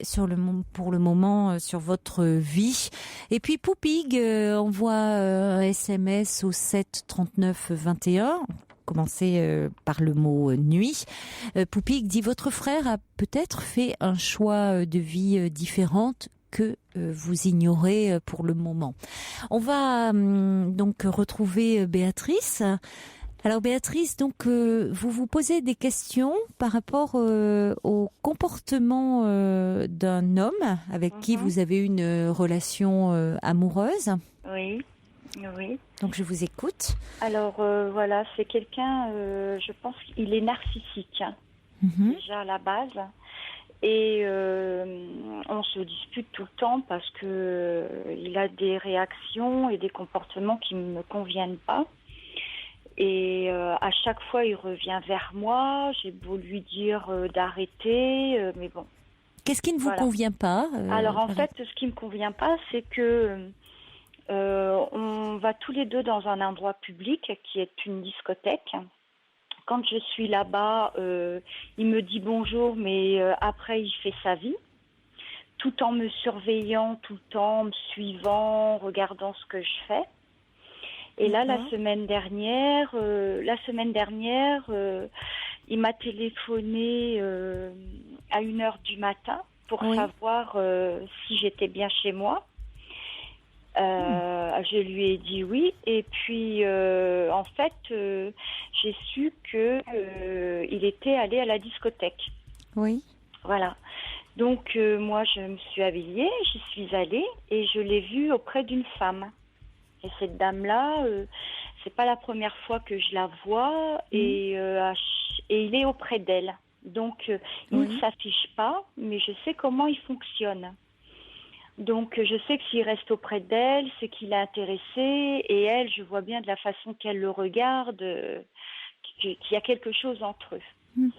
pour le moment sur votre vie. Et puis Poupig envoie un SMS au 7 39 21. Commencer par le mot nuit. Poupig dit: votre frère a peut-être fait un choix de vie différente que vous ignorez pour le moment. On va donc retrouver Béatrice. Alors Béatrice, donc vous vous posez des questions par rapport au comportement d'un homme avec qui vous avez une relation amoureuse. Oui. Oui. Donc je vous écoute. Alors voilà, c'est quelqu'un, je pense qu'il est narcissique, déjà à la base. Et on se dispute tout le temps parce que il a des réactions et des comportements qui ne me conviennent pas. Et à chaque fois, il revient vers moi. J'ai beau lui dire d'arrêter, mais bon. Qu'est-ce qui ne vous convient pas Alors en fait, ce qui me convient pas, c'est que on va tous les deux dans un endroit public qui est une discothèque. Quand je suis là-bas, il me dit bonjour, mais après, il fait sa vie. tout en me surveillant, tout le temps, me suivant, regardant ce que je fais. Et là, la semaine dernière, il m'a téléphoné à 1h du matin pour savoir si j'étais bien chez moi. Je lui ai dit oui. Et puis, en fait, j'ai su qu'il était allé à la discothèque. Oui. Voilà. Donc, moi, je me suis habillée, j'y suis allée et je l'ai vu auprès d'une femme. Et cette dame-là, c'est pas la première fois que je la vois et il est auprès d'elle. Donc, il ne s'affiche pas, mais je sais comment il fonctionne. Donc, je sais que s'il reste auprès d'elle, c'est qu'il est intéressé. Et elle, je vois bien de la façon qu'elle le regarde, qu'il y a quelque chose entre eux.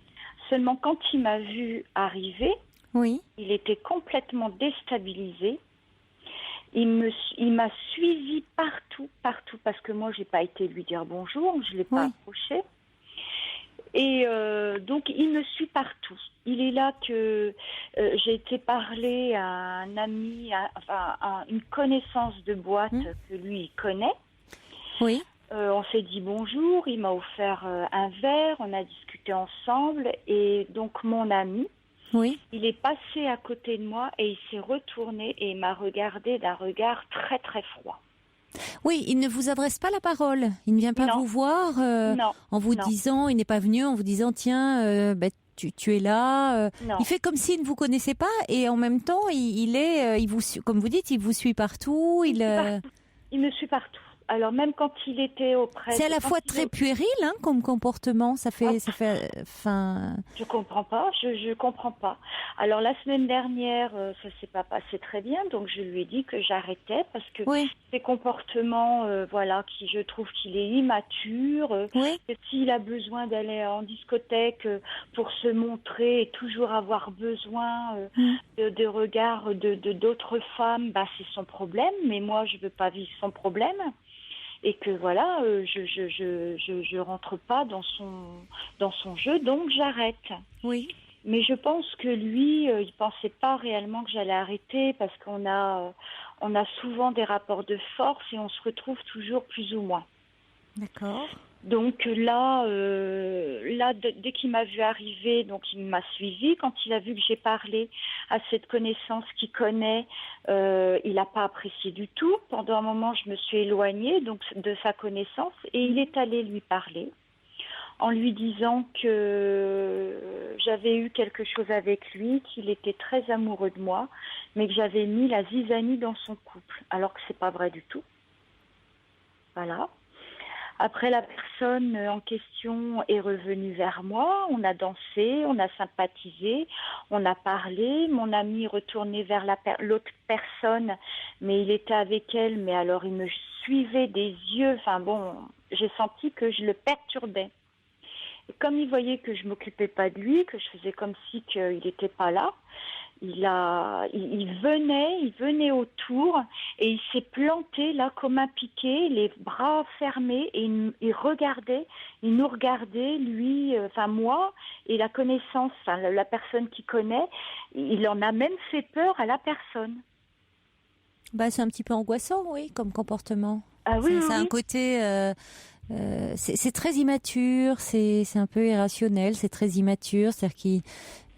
Seulement, quand il m'a vu arriver, il était complètement déstabilisé. Il m'a suivi partout, parce que moi, j'ai pas été lui dire bonjour, je l'ai pas approché. Et donc, il me suit partout. Il est là que j'ai été parler à un ami, à une connaissance de boîte que lui, il connaît. Oui. On s'est dit bonjour, il m'a offert un verre, on a discuté ensemble. Et donc, mon ami, il est passé à côté de moi et il s'est retourné et il m'a regardé d'un regard très, très froid. Oui, il ne vous adresse pas la parole. Il ne vient pas vous voir en vous disant, il n'est pas venu en vous disant, tiens, tu es là. Il fait comme s'il ne vous connaissait pas et en même temps, il vous, comme vous dites, il vous suit partout. Il me suit partout. Alors même quand il était auprès. C'est à la fois très puéril, comme comportement. Ça fait. Je comprends pas. Je comprends pas. Alors la semaine dernière, ça s'est pas passé très bien, donc je lui ai dit que j'arrêtais parce que ses comportements, qui je trouve qu'il est immature. Que s'il a besoin d'aller en discothèque pour se montrer et toujours avoir besoin de regards de d'autres femmes, c'est son problème. Mais moi, je veux pas vivre son problème. Et que je rentre pas dans son jeu, donc j'arrête. Oui. Mais je pense que lui, il pensait pas réellement que j'allais arrêter parce qu'on a souvent des rapports de force et on se retrouve toujours plus ou moins. D'accord. Donc là, dès qu'il m'a vu arriver, donc il m'a suivi. Quand il a vu que j'ai parlé à cette connaissance qu'il connaît, il n'a pas apprécié du tout. Pendant un moment, je me suis éloignée donc de sa connaissance et il est allé lui parler en lui disant que j'avais eu quelque chose avec lui, qu'il était très amoureux de moi, mais que j'avais mis la zizanie dans son couple, alors que c'est pas vrai du tout. Voilà. Après, la personne en question est revenue vers moi. On a dansé, on a sympathisé, on a parlé. Mon ami est retourné vers l'autre personne, mais il était avec elle. Mais alors, il me suivait des yeux. Enfin bon, j'ai senti que je le perturbais. Et comme il voyait que je m'occupais pas de lui, que je faisais comme si qu'il n'était pas là, il venait autour et il s'est planté là comme un piquet, les bras fermés et il nous regardait, lui, moi et la connaissance, la personne qu'il connaît, il en a même fait peur à la personne. C'est un petit peu angoissant, oui, comme comportement. Ah oui, c'est un côté... c'est très immature, c'est un peu irrationnel, c'est très immature, c'est-à-dire qu'il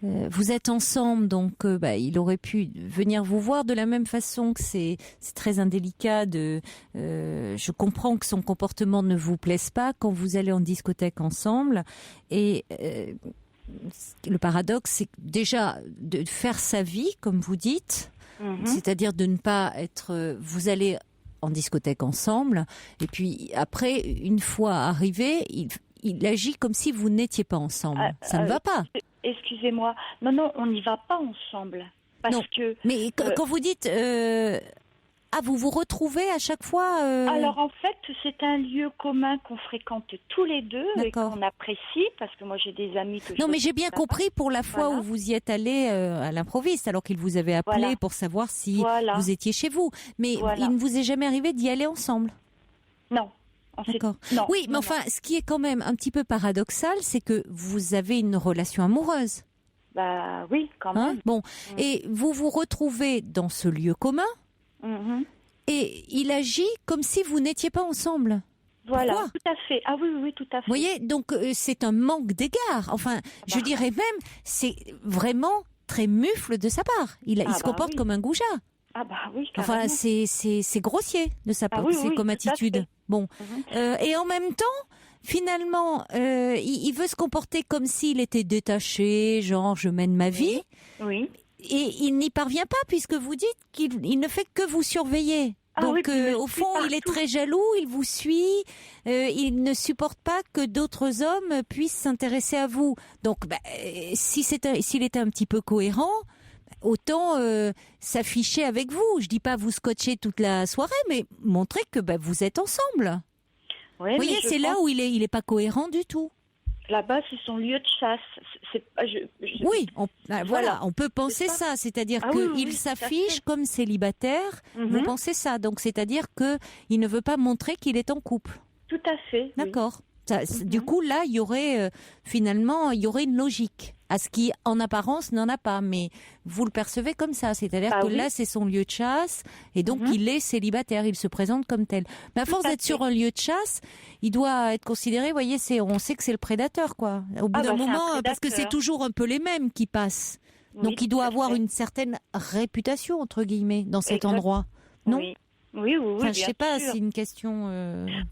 vous êtes ensemble, donc il aurait pu venir vous voir de la même façon que c'est très indélicat je comprends que son comportement ne vous plaise pas quand vous allez en discothèque ensemble et le paradoxe c'est déjà de faire sa vie comme vous dites, c'est-à-dire de ne pas être vous allez en discothèque ensemble et puis après une fois arrivé il agit comme si vous n'étiez pas ensemble. Ça ne va pas. Excusez-moi. Non, on n'y va pas ensemble. Mais quand vous dites... vous vous retrouvez à chaque fois Alors en fait, c'est un lieu commun qu'on fréquente tous les deux et qu'on apprécie, parce que moi j'ai des amis que Non, mais j'ai bien compris pour la fois où vous y êtes allé à l'improviste, alors qu'il vous avait appelé pour savoir si vous étiez chez vous. Mais il ne vous est jamais arrivé d'y aller ensemble? Non. D'accord. Oui, mais enfin, ce qui est quand même un petit peu paradoxal, c'est que vous avez une relation amoureuse. Bah oui, quand même. Bon, et vous vous retrouvez dans ce lieu commun, et il agit comme si vous n'étiez pas ensemble. Voilà, Pourquoi ? tout à fait. Ah oui, tout à fait. Vous voyez, donc c'est un manque d'égard. Enfin, je dirais même, c'est vraiment très mufle de sa part. Il se comporte comme un goujat. Ah bah oui, carrément. Enfin, c'est grossier de sa part, c'est comme attitude. Bon, et en même temps, finalement, il veut se comporter comme s'il était détaché, genre je mène ma vie. Oui. Et il n'y parvient pas puisque vous dites qu'il ne fait que vous surveiller. Donc, au fond, il est très jaloux, il vous suit, il ne supporte pas que d'autres hommes puissent s'intéresser à vous. Donc, s'il était un petit peu cohérent, autant s'afficher avec vous. Je dis pas vous scotcher toute la soirée, mais montrer que vous êtes ensemble. Oui, vous voyez, c'est là où il est pas cohérent du tout. Là-bas, c'est son lieu de chasse. Oui, on peut penser ça. C'est-à-dire qu'il s'affiche comme célibataire. Vous pensez ça. Donc, c'est-à-dire qu'il ne veut pas montrer qu'il est en couple. Tout à fait. D'accord. Du coup, là, il y aurait finalement une logique à ce qui, en apparence, n'en a pas. Mais vous le percevez comme ça. C'est-à-dire que là, c'est son lieu de chasse. Et donc, il est célibataire. Il se présente comme tel. Mais à force d'être sur un lieu de chasse, il doit être considéré, vous voyez, on sait que c'est le prédateur, quoi. Au bout d'un moment, parce que c'est toujours un peu les mêmes qui passent. Donc, il doit avoir une certaine réputation, entre guillemets, dans cet endroit. Non ? Oui, enfin, je sais pas, c'est une question.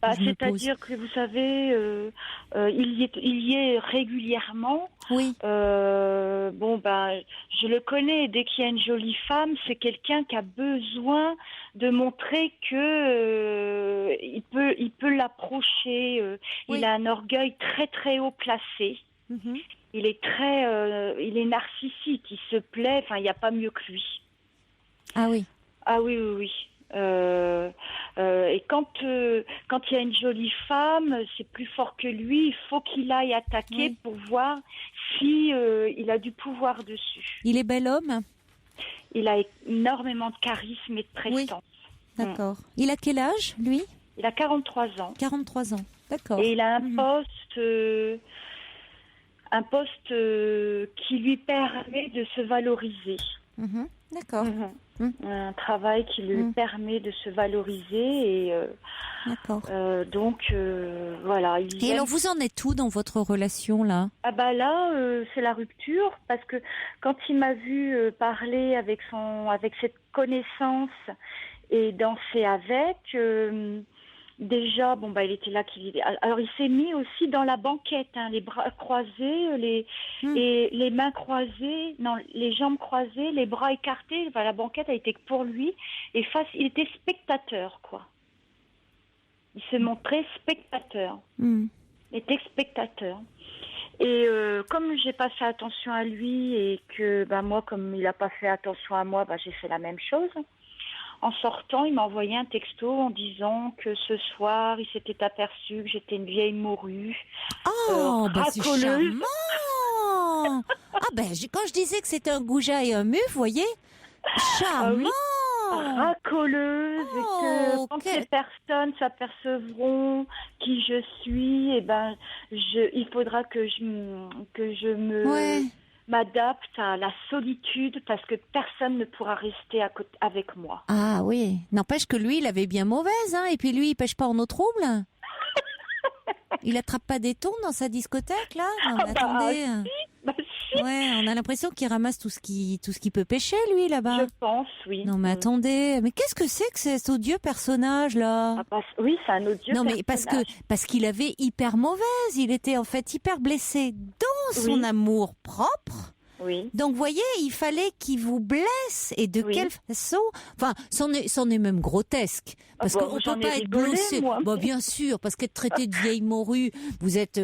C'est-à-dire que vous savez, il y est régulièrement. Oui. Je le connais. Dès qu'il y a une jolie femme, c'est quelqu'un qui a besoin de montrer que il peut l'approcher. Il a un orgueil très très haut placé. Il est il est narcissique. Il se plaît. Enfin, il n'y a pas mieux que lui. Ah oui. Ah oui. Et quand il y a une jolie femme, c'est plus fort que lui. Il faut qu'il aille attaquer pour voir si il a du pouvoir dessus. Il est bel homme. Il a énormément de charisme et de prestance. Oui. D'accord. Il a quel âge, lui ? Il a 43 ans. 43 ans. D'accord. Et il a un poste qui lui permet de se valoriser. D'accord. Un travail qui lui permet de se valoriser et d'accord. Voilà. Et alors vous en êtes où dans votre relation là ? Ah bah là c'est la rupture parce que quand il m'a vu parler avec cette connaissance et danser avec. Déjà, il était là. Alors, il s'est mis aussi dans la banquette, les bras croisés, et les mains croisées, les jambes croisées, les bras écartés. La banquette a été que pour lui. Et il était spectateur, quoi. Il se montrait spectateur. Il était spectateur. Et comme j'ai pas fait attention à lui et que moi, comme il n'a pas fait attention à moi, j'ai fait la même chose. En sortant, il m'a envoyé un texto en disant que ce soir, il s'était aperçu que j'étais une vieille morue. Oh, c'est charmant. Quand je disais que c'était un goujat et un muf, vous voyez, charmant. Racoleuse, et que quand les personnes s'apercevront qui je suis, il faudra que je m'adapte à la solitude parce que personne ne pourra rester avec moi. Ah oui, n'empêche que lui, il avait bien mauvaise, et puis lui, il pêche pas en eau trouble. Il attrape pas des thons dans sa discothèque, là ? Non, attendez. Si. Ouais, on a l'impression qu'il ramasse tout ce qui peut pêcher, lui, là-bas. Je pense, oui. Non, mais attendez, mais qu'est-ce que c'est que cet odieux personnage-là ? Oui, c'est un odieux personnage. Non, mais parce qu'il avait hyper mauvaise, il était en fait hyper blessé dans son amour propre. Oui. Donc, vous voyez, il fallait qu'il vous blesse. Et de quelle façon ? Enfin, c'en est même grotesque. Parce qu'on ne peut pas être blessé. Bien sûr, parce qu'être traité de vieille morue, vous êtes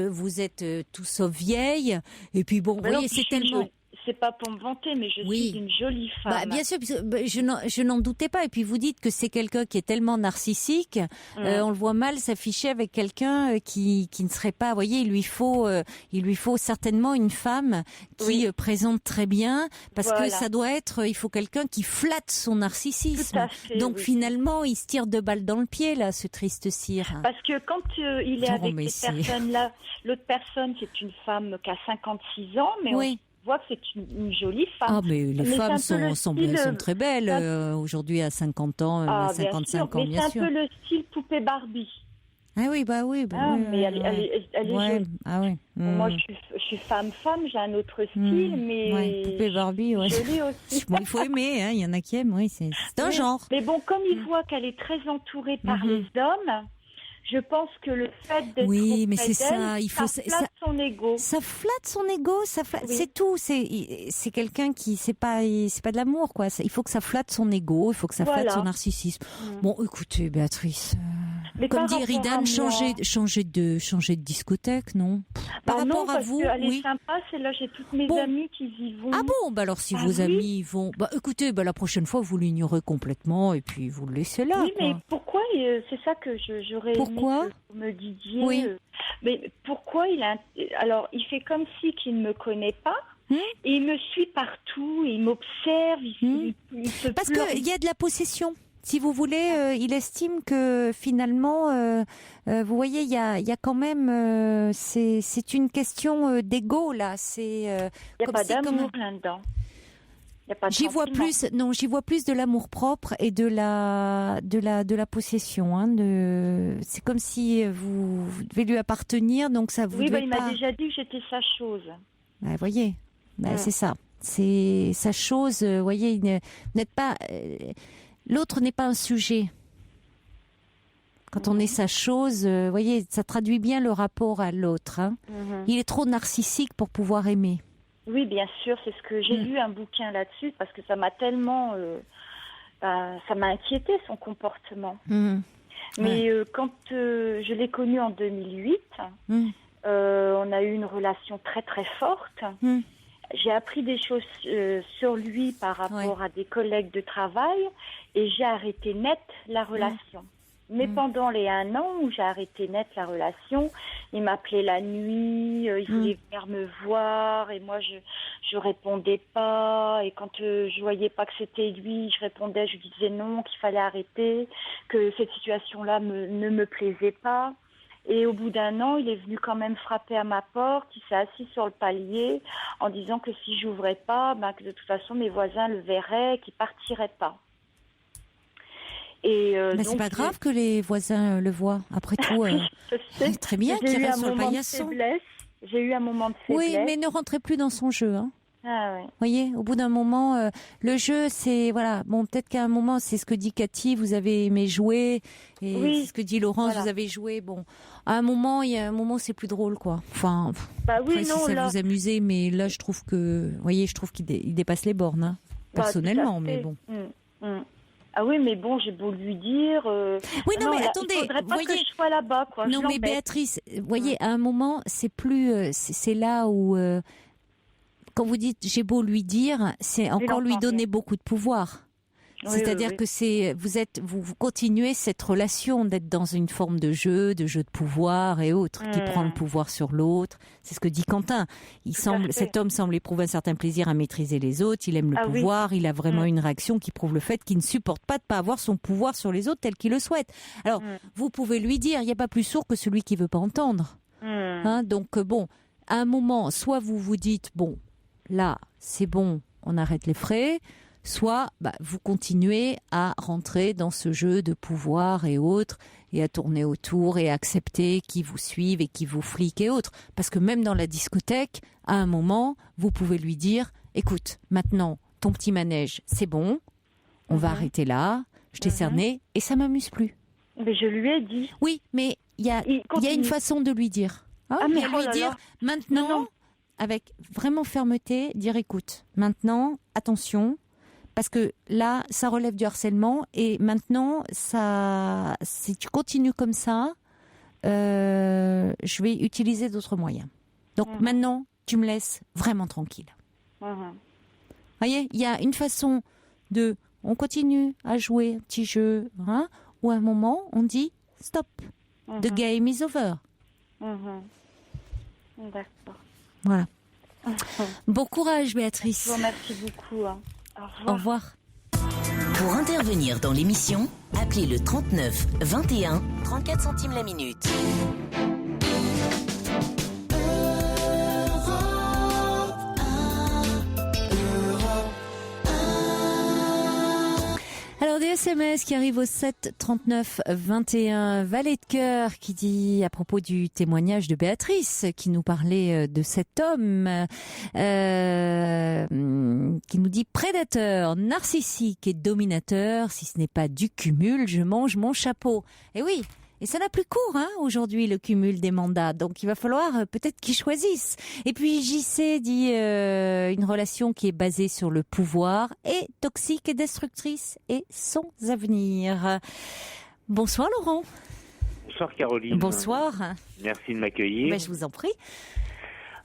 tout sauf vieille. Et puis vous voyez, c'est tellement... C'est pas pour me vanter, mais je suis une jolie femme. Bien sûr, je n'en doutais pas. Et puis vous dites que c'est quelqu'un qui est tellement narcissique, on le voit mal s'afficher avec quelqu'un qui ne serait pas. Vous voyez, il lui faut certainement une femme qui présente très bien, parce que ça doit être. Il faut quelqu'un qui flatte son narcissisme. Tout à fait, donc finalement, il se tire 2 balles dans le pied là, ce triste cire. Parce que quand il est avec cette personne-là, l'autre personne, c'est une femme qui a 56 ans, mais voit que c'est une jolie femme. Ah, mais les femmes sont très belles aujourd'hui à 50 ans, 55 ans, bien sûr. Mais c'est un peu le style poupée Barbie. Ah oui, bah oui. Mais elle est jolie. Ah oui. Moi, je suis femme, j'ai un autre style, mais... Poupée Barbie, ouais. Jolie aussi. Bon, il faut aimer, il y en a qui aiment, c'est un genre. Mais bon, comme il voit qu'elle est très entourée par les hommes... Je pense que le fait d'être mais c'est ça, ça flatte son ego. Ça flatte son ego, c'est tout. C'est quelqu'un qui c'est pas de l'amour quoi. Il faut que ça flatte son ego, il faut que ça flatte son narcissisme. Bon, écoutez, Béatrice, comme dit Ridan, changer de discothèque, non? Par rapport à vous, elle est sympa. C'est là, j'ai toutes mes amies qui y vont. Ah bon, bah alors si vos amis y vont, écoutez, la prochaine fois vous l'ignorez complètement et puis vous le laissez là. Oui, mais pourquoi c'est ça que j'aurais. Pourquoi vous me disiez, mais pourquoi alors il fait comme si qu'il ne me connaît pas et il me suit partout, il m'observe, il se parce pleure. qu'il y a de la possession. Si vous voulez, il estime que finalement, vous voyez, il y a quand même, c'est une question d'ego là. Il n'y a pas d'amour là-dedans. J'y vois plus de l'amour propre et de la possession. C'est comme si vous devez lui appartenir, donc ça vous. Oui, il m'a déjà dit que j'étais sa chose. Vous voyez, c'est ça. C'est sa chose. Vous voyez, n'êtes pas. L'autre n'est pas un sujet. Quand on est sa chose, vous voyez, ça traduit bien le rapport à l'autre. Il est trop narcissique pour pouvoir aimer. Oui, bien sûr, c'est ce que j'ai lu un bouquin là-dessus parce que ça m'a tellement, ça m'a inquiété son comportement. Mais quand je l'ai connu en 2008, on a eu une relation très très forte. J'ai appris des choses sur lui par rapport à des collègues de travail et j'ai arrêté net la relation. Mais pendant les 1 an où j'ai arrêté net la relation, il m'appelait la nuit, il voulait venir me voir et moi je répondais pas. Et quand je voyais pas que c'était lui, je répondais, je lui disais non, qu'il fallait arrêter, que cette situation-là ne me plaisait pas. Et au bout d'1 an, il est venu quand même frapper à ma porte, il s'est assis sur le palier en disant que si j'ouvrais pas, que de toute façon mes voisins le verraient et qu'il partirait pas. Et mais c'est pas grave que les voisins le voient. Après tout, c'est très bien qu'il reste sur le paillasson. J'ai eu un moment de faiblesse. Oui, mais ne rentrez plus dans son jeu. Ah ouais. Vous voyez, au bout d'un moment, le jeu, c'est voilà. Bon, peut-être qu'à un moment, c'est ce que dit Cathy, vous avez aimé jouer, et c'est ce que dit Laurence, vous avez joué. Bon, à un moment, il y a un moment, c'est plus drôle, quoi. Enfin, après, si ça vous amusez, mais là, je trouve que, vous voyez, je trouve qu'il dépasse les bornes, personnellement, mais bon. Ah oui, mais bon, j'ai beau lui dire. Oui, non, mais attendez, il faudrait pas que je sois là-bas, quoi. Non, mais Béatrice, vous voyez, à un moment, c'est plus, c'est là où, quand vous dites j'ai beau lui dire, c'est encore lui donner beaucoup de pouvoir. C'est-à-dire que vous continuez cette relation d'être dans une forme de jeu de pouvoir et autres, qui prend le pouvoir sur l'autre. C'est ce que dit Quentin. Cet homme semble éprouver un certain plaisir à maîtriser les autres. Il aime le pouvoir. Il a vraiment une réaction qui prouve le fait qu'il ne supporte pas de pas avoir son pouvoir sur les autres tel qu'il le souhaite. Alors, vous pouvez lui dire, il n'y a pas plus sourd que celui qui veut pas entendre. Donc bon, à un moment, soit vous vous dites, bon, là, c'est bon, on arrête les frais. Soit vous continuez à rentrer dans ce jeu de pouvoir et autres, et à tourner autour et à accepter qui vous suivent et qui vous fliquent et autres. Parce que même dans la discothèque, à un moment, vous pouvez lui dire, écoute, maintenant, ton petit manège, c'est bon, on va arrêter là, je t'ai cerné et ça m'amuse plus. Mais je lui ai dit. Oui, mais il y a une façon de lui dire. Mais lui dire, maintenant, avec vraiment fermeté, dire, écoute, maintenant, attention, parce que là, ça relève du harcèlement et maintenant, si tu continues comme ça, je vais utiliser d'autres moyens. Donc maintenant, tu me laisses vraiment tranquille. Vous voyez, il y a une façon on continue à jouer un petit jeu, ou à un moment, on dit stop, the game is over. D'accord. Voilà. Bon courage, Béatrice. Je vous remercie beaucoup. Au revoir. Pour intervenir dans l'émission, appelez le 39 21 34 centimes la minute. SMS qui arrive au 7 39 21. Valet de cœur qui dit à propos du témoignage de Béatrice qui nous parlait de cet homme qui nous dit prédateur, narcissique et dominateur. Si ce n'est pas du cumul, je mange mon chapeau. Et oui. Et ça n'a plus cours aujourd'hui, le cumul des mandats. Donc il va falloir peut-être qu'ils choisissent. Et puis JC dit une relation qui est basée sur le pouvoir est toxique et destructrice et sans avenir. Bonsoir Laurent. Bonsoir Caroline. Bonsoir. Merci de m'accueillir. Je vous en prie.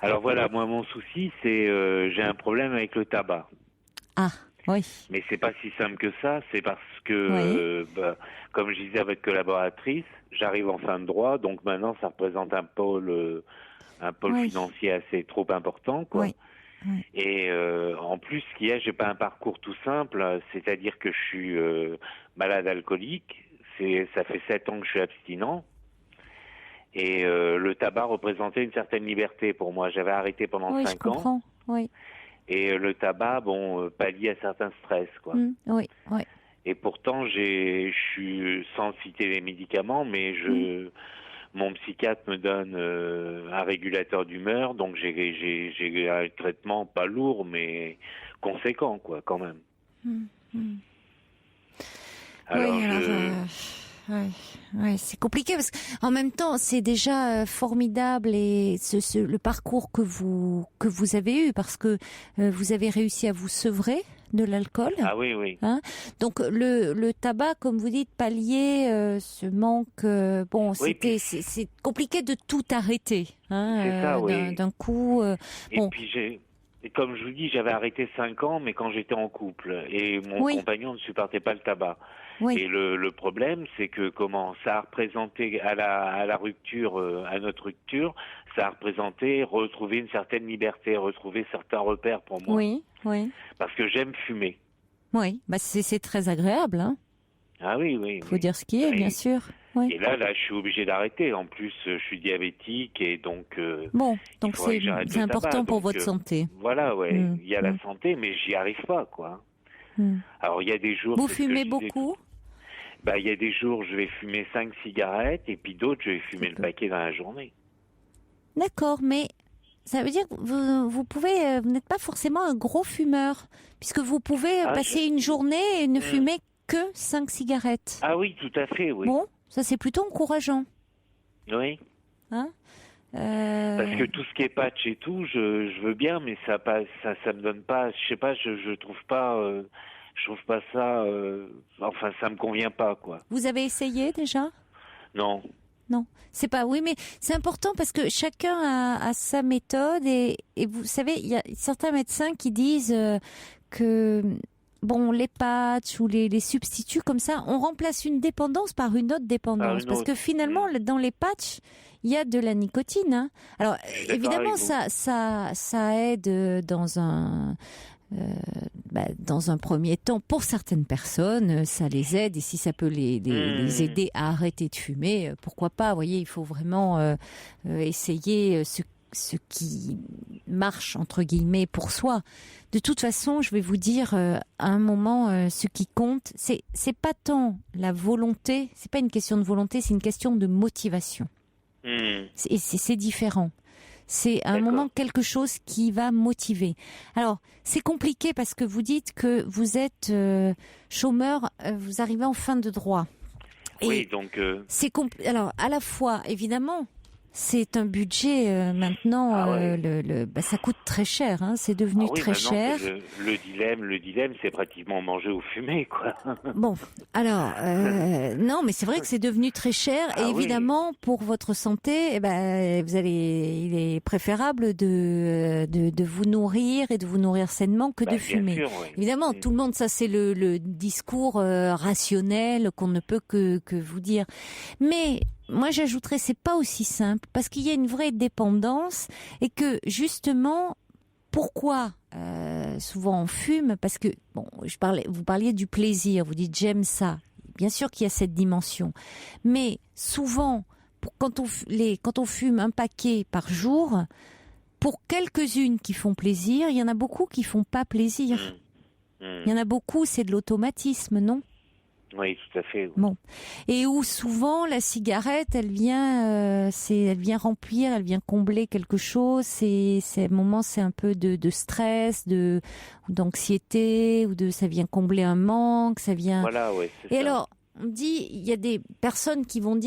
Alors voilà, moi mon souci c'est j'ai un problème avec le tabac. Ah. Oui. Mais c'est pas si simple que ça, c'est parce que, comme je disais à votre collaboratrice, j'arrive en fin de droit, donc maintenant ça représente un pôle financier assez trop important, quoi. Oui. Oui. Et en plus, ce qu'il y a, j'ai pas un parcours tout simple, c'est-à-dire que je suis malade alcoolique, ça fait 7 ans que je suis abstinent. Et le tabac représentait une certaine liberté pour moi. J'avais arrêté pendant 5 ans. Oui, je comprends. Oui. Et le tabac, pallie à certains stress, quoi. Oui. Et pourtant, je suis sans citer les médicaments, mais mon psychiatre me donne un régulateur d'humeur, donc j'ai un traitement pas lourd, mais conséquent, quoi, quand même. Alors, Oui, c'est compliqué parce qu'en même temps, c'est déjà formidable et le parcours que vous avez eu parce que vous avez réussi à vous sevrer de l'alcool. Ah oui. Donc le tabac, comme vous dites, pallier ce manque. C'est compliqué de tout arrêter. C'est ça, oui. D'un coup. Et puis comme je vous dis, j'avais arrêté 5 ans, mais quand j'étais en couple et mon compagnon ne supportait pas le tabac. Oui. Et le problème, c'est que ça a représenté à la rupture, à notre rupture, ça a représenté retrouver une certaine liberté, retrouver certains repères pour moi. Oui. Parce que j'aime fumer. Oui, c'est très agréable. Ah oui. Faut dire ce qui est, bien sûr. Oui. Et là, je suis obligé d'arrêter. En plus, je suis diabétique et donc. Donc c'est important pour votre santé. Voilà, il y a la santé, mais j'y arrive pas, quoi. Alors il y a des jours. Vous fumez beaucoup? Il y a des jours, je vais fumer 5 cigarettes et puis d'autres, je vais fumer le paquet dans la journée. D'accord, mais ça veut dire que vous n'êtes pas forcément un gros fumeur, puisque vous pouvez passer une journée et ne fumer que 5 cigarettes. Ah oui, tout à fait, oui. Bon, ça c'est plutôt encourageant. Oui. Parce que tout ce qui est patch et tout, je veux bien, mais ça me donne pas, je sais pas, je trouve pas ça, ça me convient pas, quoi. Vous avez essayé déjà? Non. C'est pas, oui, mais c'est important parce que chacun a sa méthode et vous savez, il y a certains médecins qui disent que, les patchs ou les substituts comme ça, on remplace une dépendance par une autre dépendance. Parce que finalement, dans les patchs, il y a de la nicotine. Alors, évidemment, ça aide dans un premier temps, pour certaines personnes, ça les aide et si ça peut les aider à arrêter de fumer, pourquoi pas. Vous voyez, il faut vraiment essayer ce qui marche entre guillemets pour soi. De toute façon, je vais vous dire à un moment, ce qui compte, c'est pas tant la volonté, c'est pas une question de volonté, c'est une question de motivation. C'est différent. C'est à un moment quelque chose qui va motiver. Alors, c'est compliqué parce que vous dites que vous êtes chômeur, vous arrivez en fin de droit. Oui, donc... Alors, à la fois, évidemment, c'est un budget maintenant, ça coûte très cher, c'est devenu très cher. Le dilemme, c'est pratiquement manger ou fumer, quoi. Bon, alors, non, mais c'est vrai que c'est devenu très cher et évidemment, pour votre santé, il est préférable de vous nourrir et de vous nourrir sainement que de fumer. Sûr, Évidemment, tout le monde, ça c'est le discours rationnel qu'on ne peut que vous dire. Mais moi, j'ajouterais, c'est pas aussi simple parce qu'il y a une vraie dépendance et que justement, pourquoi souvent on fume? Parce que vous parliez du plaisir, vous dites j'aime ça. Bien sûr qu'il y a cette dimension, mais souvent, quand on fume un paquet par jour, pour quelques-unes qui font plaisir, il y en a beaucoup qui font pas plaisir. Il y en a beaucoup, c'est de l'automatisme, non? Oui, tout à fait. Oui. Bon, et où souvent la cigarette, elle vient remplir, elle vient combler quelque chose. C'est un moment, c'est un peu de stress, d'anxiété, ça vient combler un manque, ça vient. Voilà, oui. Et alors, on dit, il y a des personnes qui vont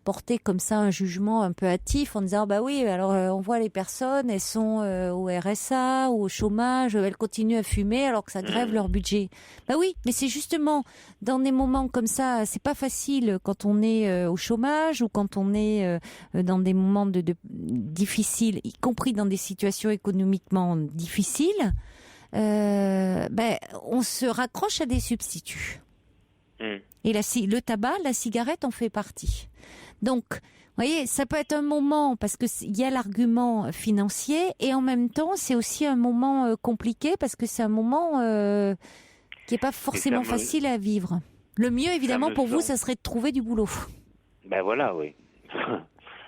porter comme ça un jugement un peu hâtif en disant, bah oui, alors on voit les personnes, elles sont au RSA ou au chômage, elles continuent à fumer alors que ça grève leur budget. Bah oui, mais c'est justement dans des moments comme ça, c'est pas facile quand on est au chômage ou quand on est dans des moments difficiles, y compris dans des situations économiquement difficiles, on se raccroche à des substituts. Et le tabac, la cigarette en fait partie. Donc, vous voyez, ça peut être un moment, parce qu'il y a l'argument financier, et en même temps, c'est aussi un moment compliqué, parce que c'est un moment qui n'est pas forcément facile à vivre. Le mieux, évidemment, pour vous, ça serait de trouver du boulot. Ben voilà, oui.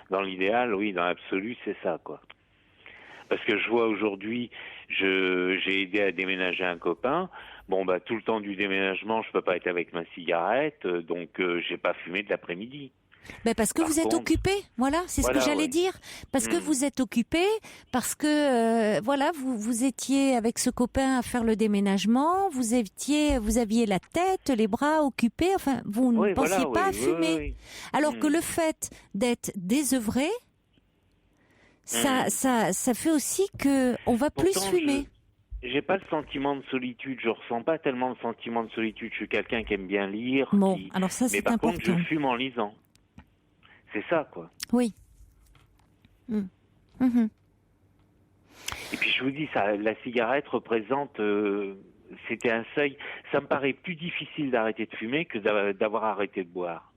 Dans l'idéal, oui, dans l'absolu, c'est ça, quoi. Parce que je vois aujourd'hui, j'ai aidé à déménager un copain. Bon, bah, tout le temps du déménagement, je peux pas être avec ma cigarette, donc j'ai pas fumé de l'après-midi. Ben parce que vous êtes occupé, voilà, c'est ce que j'allais dire. Parce que vous êtes occupé, parce que vous étiez avec ce copain à faire le déménagement, vous aviez la tête, les bras occupés, enfin, vous ne pensiez pas à fumer. Oui. Alors que le fait d'être désœuvré, ça fait aussi que on va plus fumer. J'ai pas le sentiment de solitude, je ressens pas tellement le sentiment de solitude. Je suis quelqu'un qui aime bien lire. Bon, alors ça c'est important. Mais par contre, je fume en lisant. C'est ça, quoi. Oui. Et puis je vous dis, la cigarette représente, c'était un seuil. Ça me paraît plus difficile d'arrêter de fumer que d'avoir arrêté de boire.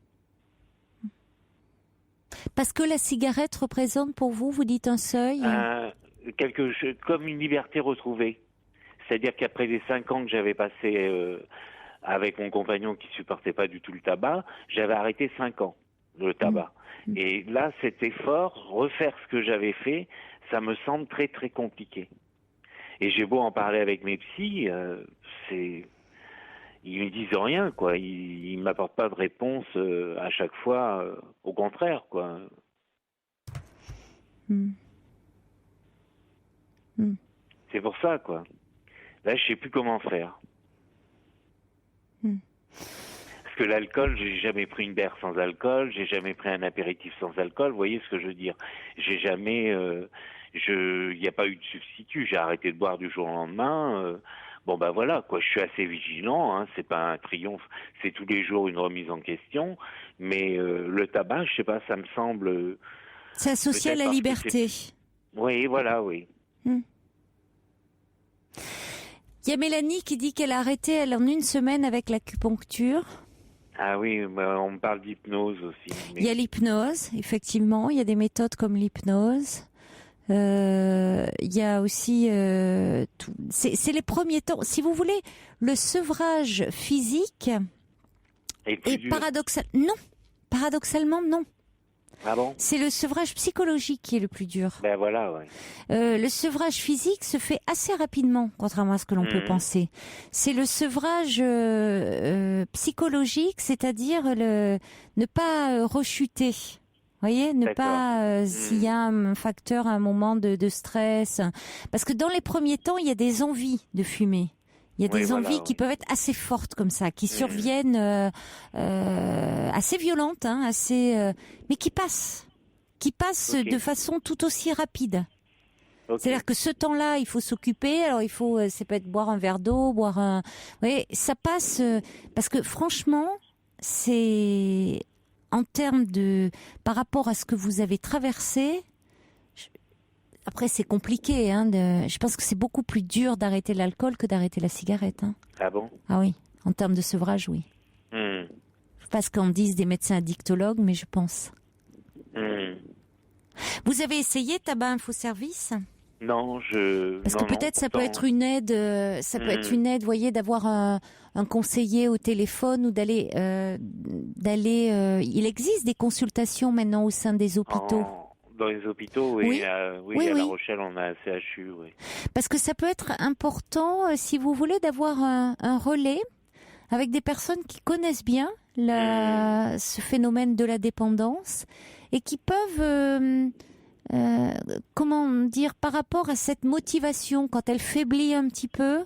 Parce que la cigarette représente pour vous, vous dites un seuil quelque chose, comme une liberté retrouvée. C'est-à-dire qu'après les 5 ans que j'avais passé avec mon compagnon qui supportait pas du tout le tabac, j'avais arrêté 5 ans le tabac. Et là, cet effort, refaire ce que j'avais fait, ça me semble très très compliqué. Et j'ai beau en parler avec mes psys, ils me disent rien, quoi. Ils m'apportent pas de réponse à chaque fois. Au contraire, quoi. C'est pour ça, quoi. Là, je sais plus comment faire. Parce que l'alcool, j'ai jamais pris une bière sans alcool, j'ai jamais pris un apéritif sans alcool. Vous voyez ce que je veux dire? J'ai jamais, il n'y a pas eu de substitut. J'ai arrêté de boire du jour au lendemain. Bon ben voilà, quoi. Je suis assez vigilant. Hein, c'est pas un triomphe. C'est tous les jours une remise en question. Mais le tabac, je sais pas, ça me semble. C'est associé à la liberté. Oui, voilà, oui. Il y a Mélanie qui dit qu'elle a arrêté, elle, en 1 semaine avec l'acupuncture. Ah oui, on me parle d'hypnose aussi. Mais... Il y a l'hypnose, effectivement. Il y a des méthodes comme l'hypnose. Il y a aussi... c'est les premiers temps. Si vous voulez, le sevrage physique est paradoxal. Non, paradoxalement, non. Ah bon? C'est le sevrage psychologique qui est le plus dur. Ben voilà, ouais. Le sevrage physique se fait assez rapidement, contrairement à ce que l'on peut penser. C'est le sevrage psychologique, c'est-à-dire ne pas rechuter. Vous voyez, ne pas s'il y a un facteur, un moment de stress. Parce que dans les premiers temps, il y a des envies de fumer. Il y a des envies qui peuvent être assez fortes comme ça, qui surviennent assez violentes, hein, mais qui passent de façon tout aussi rapide. C'est-à-dire que ce temps-là, il faut s'occuper. Alors il faut, c'est peut-être boire un verre d'eau, ça passe parce que franchement, c'est en termes par rapport à ce que vous avez traversé. Après, c'est compliqué. Je pense que c'est beaucoup plus dur d'arrêter l'alcool que d'arrêter la cigarette. Hein. Ah bon? Ah oui, en termes de sevrage, oui. Je ne sais pas ce qu'en disent des médecins addictologues, mais je pense. Vous avez essayé Tabac Info Service? Non, Parce que peut-être ça peut être une aide. Ça peut être une aide, vous voyez, d'avoir un conseiller au téléphone ou d'aller. Il existe des consultations maintenant au sein des hôpitaux. Dans les hôpitaux, oui. À La Rochelle, on a un CHU, oui. Parce que ça peut être important, si vous voulez, d'avoir un relais avec des personnes qui connaissent bien ce phénomène de la dépendance et qui peuvent, comment dire, par rapport à cette motivation, quand elle faiblit un petit peu,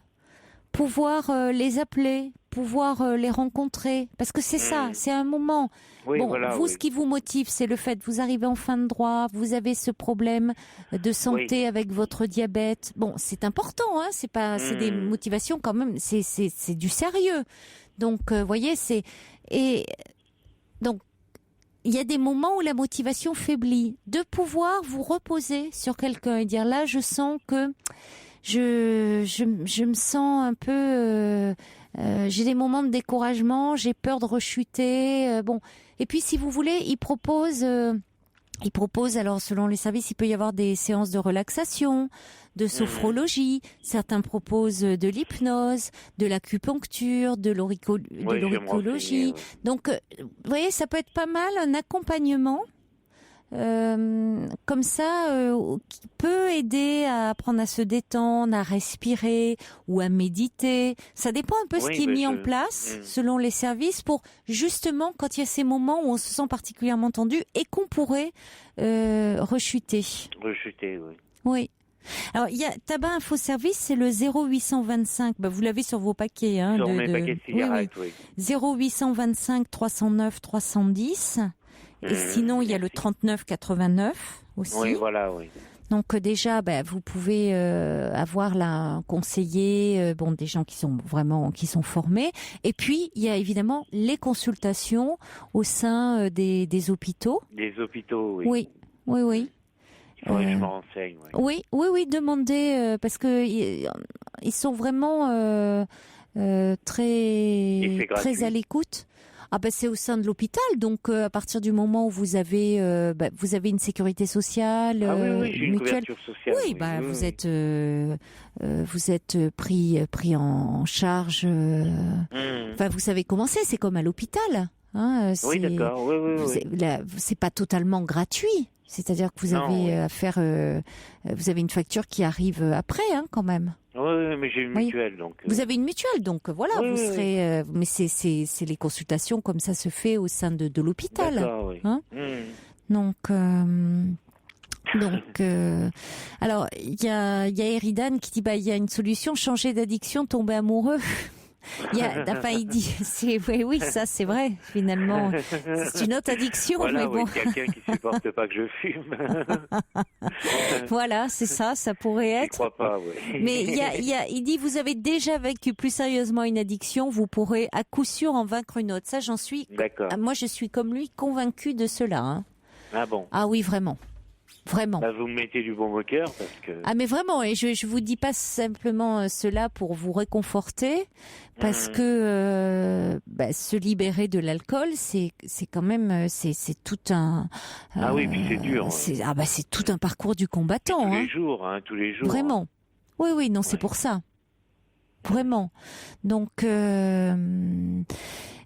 pouvoir les appeler, pouvoir les rencontrer, parce que c'est ça, c'est un moment. Oui, bon, voilà, vous, ce qui vous motive, c'est le fait, vous arrivez en fin de droit, vous avez ce problème de santé avec votre diabète. Bon, c'est important, hein, c'est des motivations quand même, c'est du sérieux. Donc, voyez, donc, il y a des moments où la motivation faiblit. De pouvoir vous reposer sur quelqu'un et dire, là, je sens que je me sens un peu... j'ai des moments de découragement, j'ai peur de rechuter. Bon, et puis si vous voulez, il propose, alors selon les services, il peut y avoir des séances de relaxation, de sophrologie. Certains proposent de l'hypnose, de l'acupuncture, de l'auricologie. Donc, vous voyez, ça peut être pas mal un accompagnement. Comme ça, qui peut aider à apprendre à se détendre, à respirer ou à méditer. Ça dépend un peu ce qui est mis en place selon les services pour justement quand il y a ces moments où on se sent particulièrement tendu et qu'on pourrait rechuter. Rechuter, oui. Oui. Alors, il y a Tabac Info Service, c'est le 0825. Vous l'avez sur vos paquets. Hein, sur mes paquets de cigarettes, oui. 0825 309 310. Et sinon, il y a le 3989 aussi. Oui, voilà, oui. Donc déjà, vous pouvez avoir là un conseiller, des gens qui sont formés. Et puis, il y a évidemment les consultations au sein des hôpitaux. Des hôpitaux, oui. Oui. Il faudrait que je me renseigne. Oui, demandez, parce que ils sont vraiment très à l'écoute. C'est au sein de l'hôpital, donc à partir du moment où vous avez une sécurité sociale, oui, j'ai une mutuelle, couverture sociale. Vous êtes pris en charge. Vous savez comment c'est comme à l'hôpital. Hein, oui, d'accord. Oui. C'est pas totalement gratuit. C'est-à-dire que vous avez vous avez une facture qui arrive après, hein, quand même. Oui, mais j'ai une mutuelle, donc. Vous avez une mutuelle, donc voilà, vous serez. Mais c'est les consultations comme ça se fait au sein de l'hôpital. D'accord, oui. Hein donc, alors il y a Eridan qui dit il y a une solution, changer d'addiction, tomber amoureux. Il dit, ça c'est vrai, finalement. C'est une autre addiction, voilà, mais bon. Quelqu'un qui supporte pas que je fume. Voilà, c'est ça pourrait être. Je crois pas, oui. Mais il dit, vous avez déjà vécu plus sérieusement une addiction, vous pourrez à coup sûr en vaincre une autre. Ça, j'en suis. D'accord. Moi, je suis comme lui convaincue de cela. Hein. Ah bon? Ah oui, vraiment. Vraiment. Vous me mettez du bon au cœur parce que... Ah mais vraiment, et je vous dis pas simplement cela pour vous réconforter, parce que se libérer de l'alcool, c'est quand même c'est tout un... oui, puis c'est dur. C'est tout un parcours du combattant. Tous les jours. Vraiment. Oui, non, c'est pour ça. Vraiment. Donc...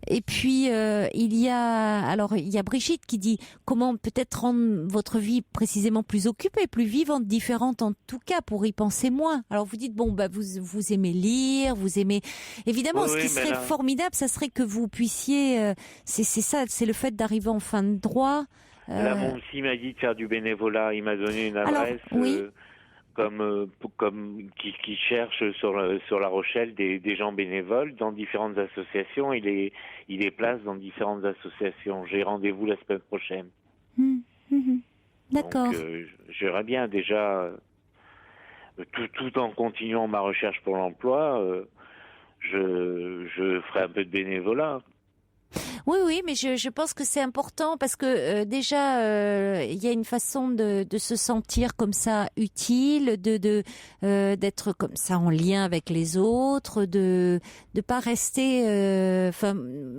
Et puis il y a Brigitte qui dit comment peut-être rendre votre vie précisément plus occupée, plus vivante, différente en tout cas pour y penser moins. Alors vous dites vous aimez lire, vous aimez évidemment ce qui serait formidable, ça serait que vous puissiez c'est le fait d'arriver en fin de droit. Là mon psy m'a dit de faire du bénévolat, il m'a donné une adresse. Comme qui cherche sur La Rochelle des gens bénévoles dans différentes associations. Il les place dans différentes associations. J'ai rendez-vous la semaine prochaine. D'accord. Donc, j'aimerais bien déjà, tout en continuant ma recherche pour l'emploi, je ferai un peu de bénévolat. Oui, mais je pense que c'est important parce que déjà il y a une façon de se sentir comme ça utile, d'être comme ça en lien avec les autres, de pas rester.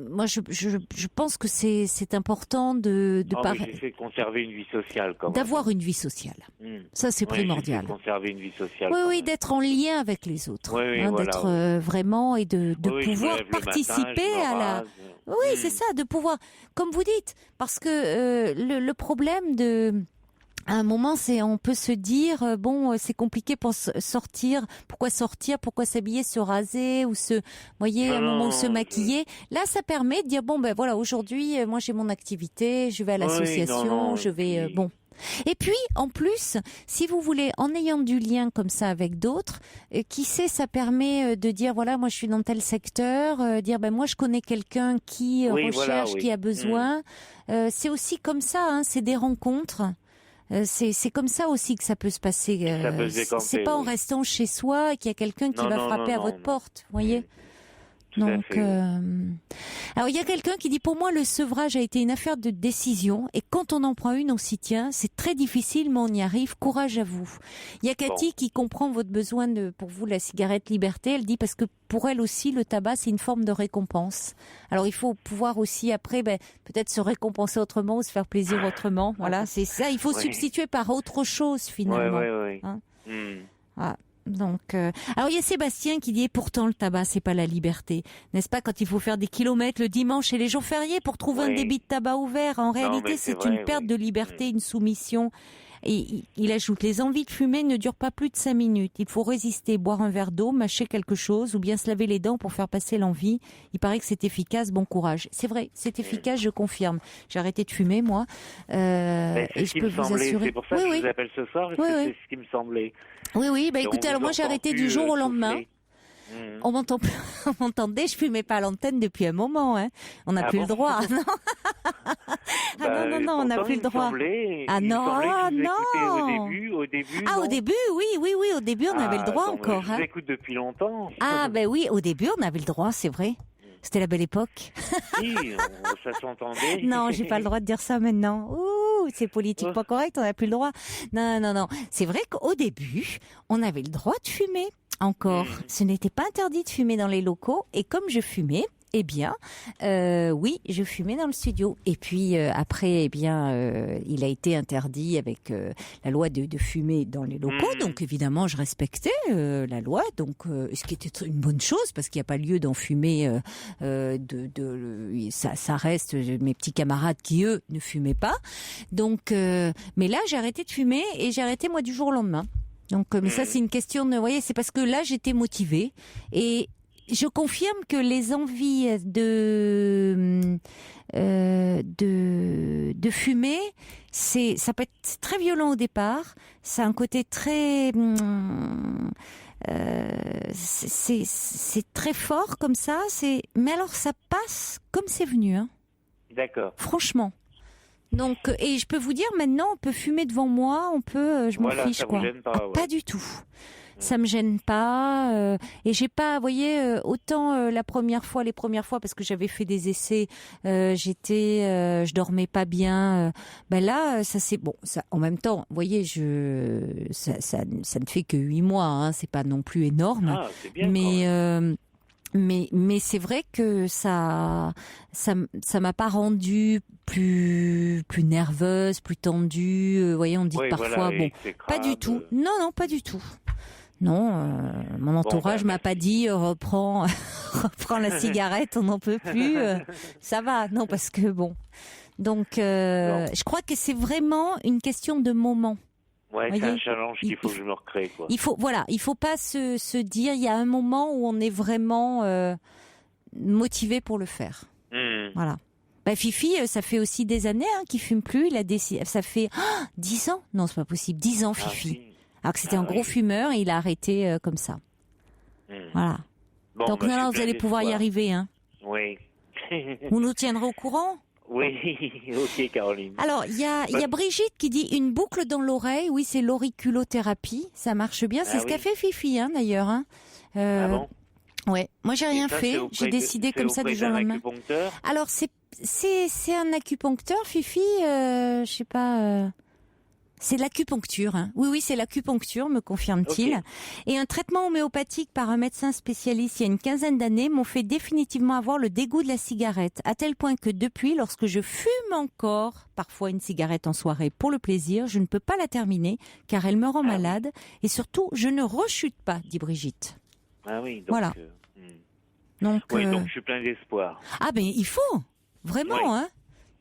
Moi je pense que c'est important de j'essaie de conserver une vie sociale quand même. D'avoir une vie sociale. Ça c'est primordial. J'essaie de conserver une vie sociale. Oui, d'être en lien avec les autres, voilà, d'être vraiment et de pouvoir participer à la. Oui, c'est ça, de pouvoir, comme vous dites, parce que le problème à un moment, on peut se dire bon, c'est compliqué pour sortir. Pourquoi sortir? Pourquoi s'habiller, se raser ou un moment où se maquiller? Là, ça permet de dire bon, ben voilà, aujourd'hui, moi j'ai mon activité, je vais à l'association, je vais bon. Et puis, en plus, si vous voulez, en ayant du lien comme ça avec d'autres, qui sait, ça permet de dire, voilà, moi je suis dans tel secteur, dire, ben moi je connais quelqu'un qui recherche, qui a besoin. C'est aussi comme ça, hein, c'est des rencontres. C'est comme ça aussi que ça peut se passer. C'est pas en restant chez soi et qu'il y a quelqu'un qui va frapper à votre porte, vous voyez. Donc, alors il y a quelqu'un qui dit pour moi le sevrage a été une affaire de décision et quand on en prend une on s'y tient. C'est très difficile mais on y arrive. Courage à vous. Il y a Cathy qui comprend votre besoin pour vous la cigarette liberté. Elle dit parce que pour elle aussi le tabac c'est une forme de récompense. Alors il faut pouvoir aussi après peut-être se récompenser autrement ou se faire plaisir autrement. Voilà, c'est ça. Il faut substituer par autre chose finalement. Hein voilà. Donc, alors il y a Sébastien qui dit et pourtant le tabac c'est pas la liberté, n'est-ce pas, quand il faut faire des kilomètres le dimanche et les jours fériés pour trouver un débit de tabac ouvert. En réalité, c'est une perte de liberté, une soumission. Et il ajoute les envies de fumer ne durent pas plus de 5 minutes. Il faut résister, boire un verre d'eau, mâcher quelque chose ou bien se laver les dents pour faire passer l'envie. Il paraît que c'est efficace. Bon courage. C'est vrai, c'est efficace, je confirme. J'ai arrêté de fumer moi. Et je peux vous assurer. C'est pour ça que je vous appelle ce soir. C'est ce qui me semblait. Oui, écoutez, alors moi j'ai arrêté du jour au lendemain. On m'entendait, je fumais pas à l'antenne depuis un moment, hein. On n'a plus le droit. Non, on n'a plus le droit. Au début. Au début, oui, au début on avait le droit encore. Je vous écoute depuis longtemps. Oui, au début on avait le droit, c'est vrai. C'était la belle époque. Si, ça s'entendait. Non, j'ai pas le droit de dire ça maintenant. Ouh, c'est politiquement correct, on n'a plus le droit. Non. C'est vrai qu'au début, on avait le droit de fumer. Encore, ce n'était pas interdit de fumer dans les locaux. Et comme je fumais, eh bien, oui, je fumais dans le studio. Et puis après, eh bien, il a été interdit avec la loi de fumer dans les locaux. Donc évidemment, je respectais la loi. Donc, ce qui était une bonne chose parce qu'il n'y a pas lieu d'en fumer. Ça reste mes petits camarades qui eux ne fumaient pas. Donc, mais là, j'ai arrêté de fumer et j'ai arrêté moi du jour au lendemain. Donc, mais ça, c'est une question de, vous voyez, c'est parce que là, j'étais motivée et je confirme que les envies de fumer, ça peut être très violent au départ. C'est un côté très, c'est très fort comme ça. Mais alors ça passe comme c'est venu, hein. D'accord. Franchement. Donc, et je peux vous dire maintenant, on peut fumer devant moi, je m'en fiche ça quoi. Vous gêne pas, Pas du tout. Ça me gêne pas et j'ai pas, vous voyez, autant les premières fois parce que j'avais fait des essais, je dormais pas bien. Là, ça c'est bon. Ça, en même temps, vous voyez, ça ne fait que 8 mois, hein, c'est pas non plus énorme. C'est bien, mais c'est vrai que ça m'a pas rendue plus nerveuse, plus tendue. Vous voyez, on dit parfois pas du tout. Non, pas du tout. Non, mon entourage m'a pas dit reprends la cigarette, on n'en peut plus. Ça va, non, parce que bon. Donc, je crois que c'est vraiment une question de moment. Ouais, c'est un challenge qu'il faut que je me recrée, quoi. Il faut pas se dire, il y a un moment où on est vraiment motivé pour le faire. Voilà. Fifi, ça fait aussi des années qu'il fume plus. Ça fait 10 ans. Non, c'est pas possible. 10 ans, Fifi. Alors que c'était un gros fumeur et il a arrêté comme ça. Voilà. Bon, donc là, vous allez pouvoir y arriver, hein. Oui. Vous nous tiendrez au courant? Oui, ok Caroline. Alors, il y a Brigitte qui dit une boucle dans l'oreille. Oui, c'est l'auriculothérapie. Ça marche bien. C'est ce qu'a fait Fifi, hein, d'ailleurs. Hein. Bon? Ouais. Moi, j'ai rien fait. J'ai décidé comme ça du jour au lendemain. Alors, c'est un acupuncteur, Fifi. Je sais pas. C'est l'acupuncture. Hein. Oui, c'est l'acupuncture, me confirme-t-il. Okay. Et un traitement homéopathique par un médecin spécialiste il y a une quinzaine d'années m'ont fait définitivement avoir le dégoût de la cigarette, à tel point que depuis, lorsque je fume encore parfois une cigarette en soirée pour le plaisir, je ne peux pas la terminer car elle me rend malade et surtout, je ne rechute pas, dit Brigitte. Ah oui, donc... Voilà. Donc je suis plein d'espoir. Ah ben, il faut, vraiment, hein.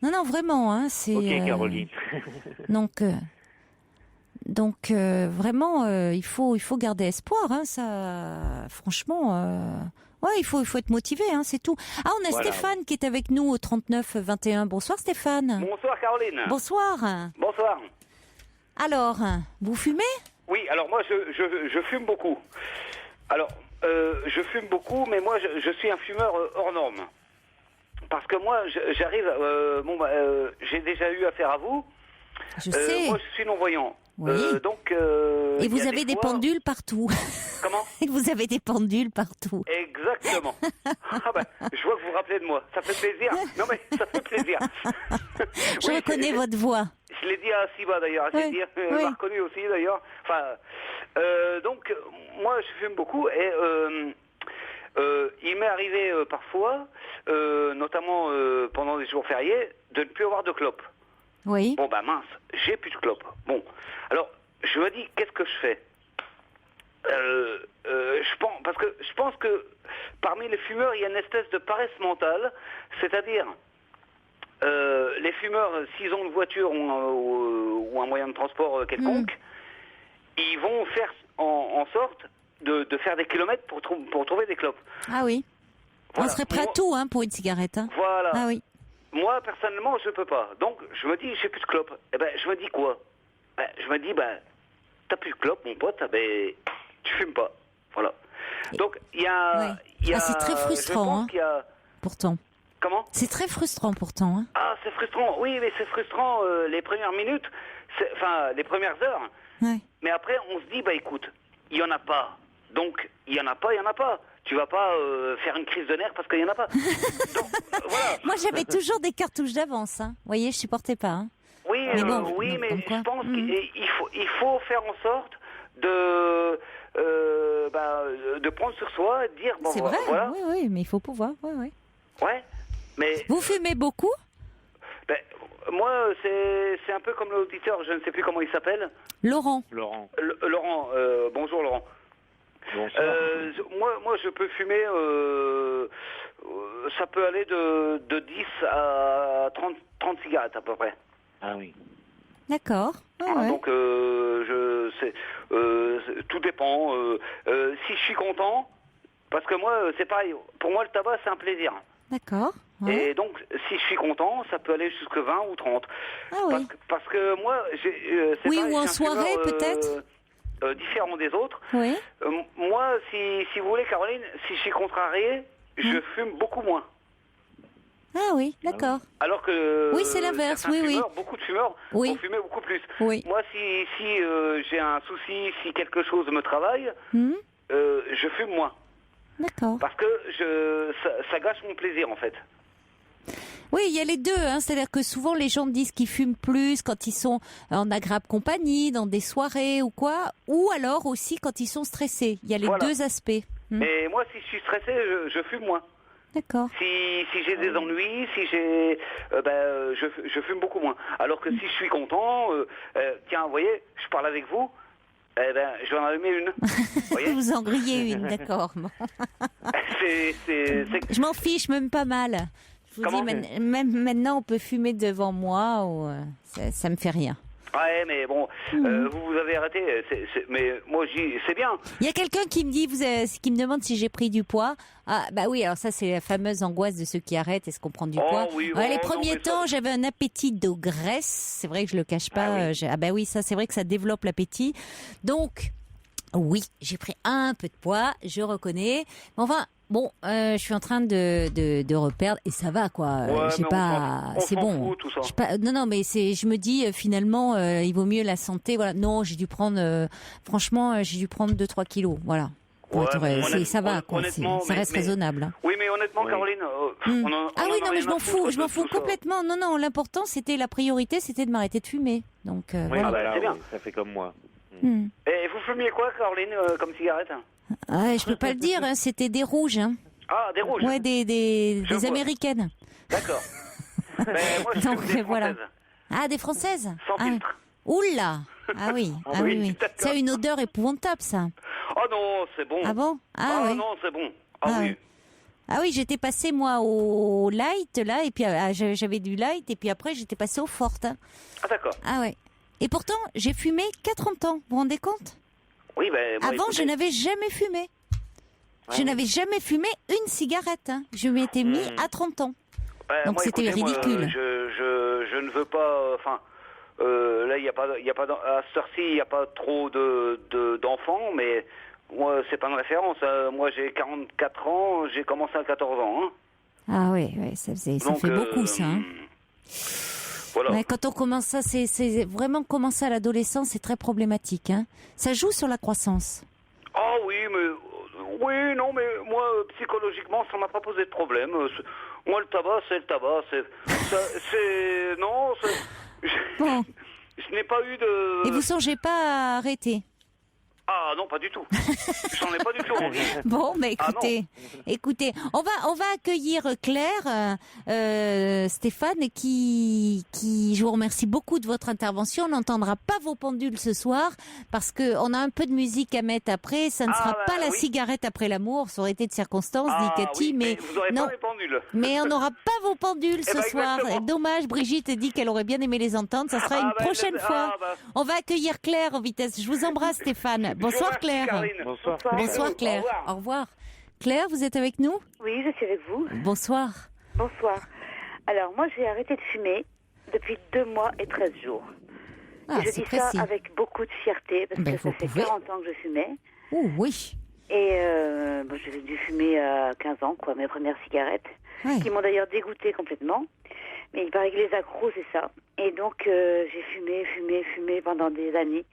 Non, vraiment, hein. C'est, ok, Caroline. Donc... Donc vraiment, il faut garder espoir. Hein, ça, franchement, ouais, il faut être motivé. Hein, c'est tout. Ah, on a Stéphane qui est avec nous au 39 21. Bonsoir Stéphane. Bonsoir Caroline. Bonsoir. Bonsoir. Alors, vous fumez ? Oui, alors moi je fume beaucoup. Alors je fume beaucoup, mais moi je suis un fumeur hors norme. Parce que moi j'arrive, j'ai déjà eu affaire à vous. Je sais. Moi je suis non-voyant. Oui. Donc. Et vous avez des pendules partout. Comment ? Et vous avez des pendules partout. Exactement. Ah ben, je vois que vous vous rappelez de moi. Ça fait plaisir. Non mais ça fait plaisir. Je reconnais votre voix. Je l'ai dit à Siba d'ailleurs. Elle m'a reconnu aussi d'ailleurs. Enfin, donc moi je fume beaucoup et il m'est arrivé parfois, notamment pendant des jours fériés, de ne plus avoir de clopes. Oui. Bon, bah mince, j'ai plus de clopes. Bon, alors, je me dis, qu'est-ce que je fais ? Je pense que parmi les fumeurs, il y a une espèce de paresse mentale, c'est-à-dire, les fumeurs, s'ils ont une voiture ou un moyen de transport quelconque, ils vont faire en sorte de faire des kilomètres pour trouver des clopes. Ah oui. Voilà. On serait prêt à tout pour une cigarette. Hein. Voilà. Ah oui. Moi, personnellement, je peux pas. Donc, je me dis, j'ai plus de clopes. Eh ben, je me dis quoi ? Je me dis, t'as plus de clopes, mon pote, tu fumes pas. Voilà. Donc, il y a... c'est très frustrant, pourtant. Comment ? C'est très frustrant, pourtant. Hein. Ah, c'est frustrant. Oui, mais c'est frustrant les premières minutes, les premières heures. Ouais. Mais après, on se dit, écoute, il y en a pas. Donc, il y en a pas. Tu vas pas faire une crise de nerfs parce qu'il y en a pas. Donc, voilà. Moi, j'avais toujours des cartouches d'avance. Hein. Vous voyez, je supportais pas. Hein. Oui, mais je pense qu'il faut faire en sorte de prendre sur soi et de dire c'est vrai, voilà. Oui, mais il faut pouvoir. Ouais. Ouais, mais vous fumez beaucoup ? Moi, c'est un peu comme l'auditeur, je ne sais plus comment il s'appelle. Laurent. Laurent, bonjour Laurent. Moi, je peux fumer, ça peut aller de 10 à 30 cigarettes à peu près. Ah oui. D'accord. Donc, tout dépend. Si je suis content, parce que moi, c'est pareil, pour moi, le tabac, c'est un plaisir. D'accord. Ouais. Et donc, si je suis content, ça peut aller jusqu'à 20 ou 30. Ah oui. Parce que moi, ou en soirée, peut-être différent des autres. Oui. Moi, si vous voulez, Caroline, si je suis contrarié, je fume beaucoup moins. Ah oui, d'accord. Alors que oui, c'est l'inverse. Beaucoup de fumeurs vont fumer beaucoup plus. Oui. Moi, si j'ai un souci, si quelque chose me travaille, je fume moins. D'accord. Parce que ça gâche mon plaisir, en fait. Oui, il y a les deux. C'est-à-dire que souvent, les gens disent qu'ils fument plus quand ils sont en agréable compagnie, dans des soirées ou quoi, ou alors aussi quand ils sont stressés. Il y a les deux aspects. Mais moi, si je suis stressé, je fume moins. D'accord. Si j'ai des ennuis, je fume beaucoup moins. Alors que si je suis content, tiens, vous voyez, je parle avec vous, je vais en allumer une. Vous en grillez une, d'accord. Je m'en fiche, même pas mal. Je vous dis, même maintenant, on peut fumer devant moi, ou ça me fait rien. Ouais, mais bon, vous avez arrêté. Mais moi, c'est bien. Il y a quelqu'un qui me dit, qui me demande si j'ai pris du poids. Ah, bah oui, alors ça, c'est la fameuse angoisse de ceux qui arrêtent. Est-ce qu'on prend du poids ? Oui, les premiers temps, j'avais un appétit de graisse. C'est vrai que je le cache pas. Bah oui, ça, c'est vrai que ça développe l'appétit. Donc, oui, j'ai pris un peu de poids, je reconnais. Mais enfin. Bon, je suis en train de reperdre et ça va quoi. J'ai pas, c'est bon. Tout ça. Non, mais je me dis finalement, il vaut mieux la santé. Voilà. Non, j'ai dû prendre, franchement, j'ai dû prendre 2-3 kilos. Voilà. Ça va quoi. Ça reste raisonnable. Hein. Oui, mais honnêtement, Caroline, mais je m'en fous complètement. Ça. Non, l'important la priorité, c'était de m'arrêter de fumer. Donc voilà. C'est bien. Ça fait comme moi. Et vous fumiez quoi, Caroline, comme cigarette ? Je peux pas le dire, c'était des rouges. Hein. Ah, des rouges. Ouais, des américaines. D'accord. Moi, je fume des françaises. Ah, des françaises. Sans filtre. Oula. Ah oui. Oui. Ça a une odeur épouvantable, ça. Oh non, c'est bon. Ah bon ? Oui. Non, c'est bon. Oui. Ah oui, j'étais passée moi au light là, et puis j'avais du light, et puis après j'étais passée au fort. Hein. Ah d'accord. Ah ouais. Et pourtant, j'ai fumé qu'à 30 ans. Vous vous rendez compte ? Oui, ben... Avant, écoutez, je n'avais jamais fumé. Ouais. Je n'avais jamais fumé une cigarette. Hein. Je m'étais mis à 30 ans. Donc c'était ridicule. Je ne veux pas... Enfin, là, il n'y a pas... à cette heure-ci, il n'y a pas trop d'enfants, mais... Moi, c'est pas une référence. Moi, j'ai 44 ans, j'ai commencé à 14 ans. Hein. Ah oui, ça fait beaucoup, ça. Hein. Voilà. Ouais, quand on commence ça, c'est vraiment commencer à l'adolescence, c'est très problématique. Hein. Ça joue sur la croissance. Ah oui, mais... Oui, non, mais moi, psychologiquement, ça m'a pas posé de problème. Moi, le tabac, c'est le tabac. Non, bon. Je n'ai pas eu de... Et vous songez pas à arrêter ? Ah non, pas du tout. J'en ai pas du tout envie. Bon, mais écoutez, on va accueillir Claire, Stéphane, qui, je vous remercie beaucoup de votre intervention. On n'entendra pas vos pendules ce soir parce que on a un peu de musique à mettre après. Ça ne sera pas la cigarette après l'amour. Ça aurait été de circonstance, dit Cathy, mais vous aurez non. Pas les pendules. Mais on n'aura pas vos pendules ce soir. Dommage, Brigitte dit qu'elle aurait bien aimé les entendre. Ça sera une prochaine fois. On va accueillir Claire en vitesse. Je vous embrasse, Stéphane. Bonsoir Claire. Bonsoir. Bonsoir Claire. Au revoir. Claire, vous êtes avec nous ? Oui, je suis avec vous. Bonsoir. Bonsoir. Alors, moi, j'ai arrêté de fumer depuis 2 mois et 13 jours. Ah, et je dis précis. ça avec beaucoup de fierté, parce que ça fait 40 ans que je fumais. Oh oui. Et j'ai dû fumer à 15 ans, mes premières cigarettes, qui m'ont d'ailleurs dégoûtée complètement. Mais il paraît que les accros, c'est ça. Et donc, j'ai fumé pendant des années.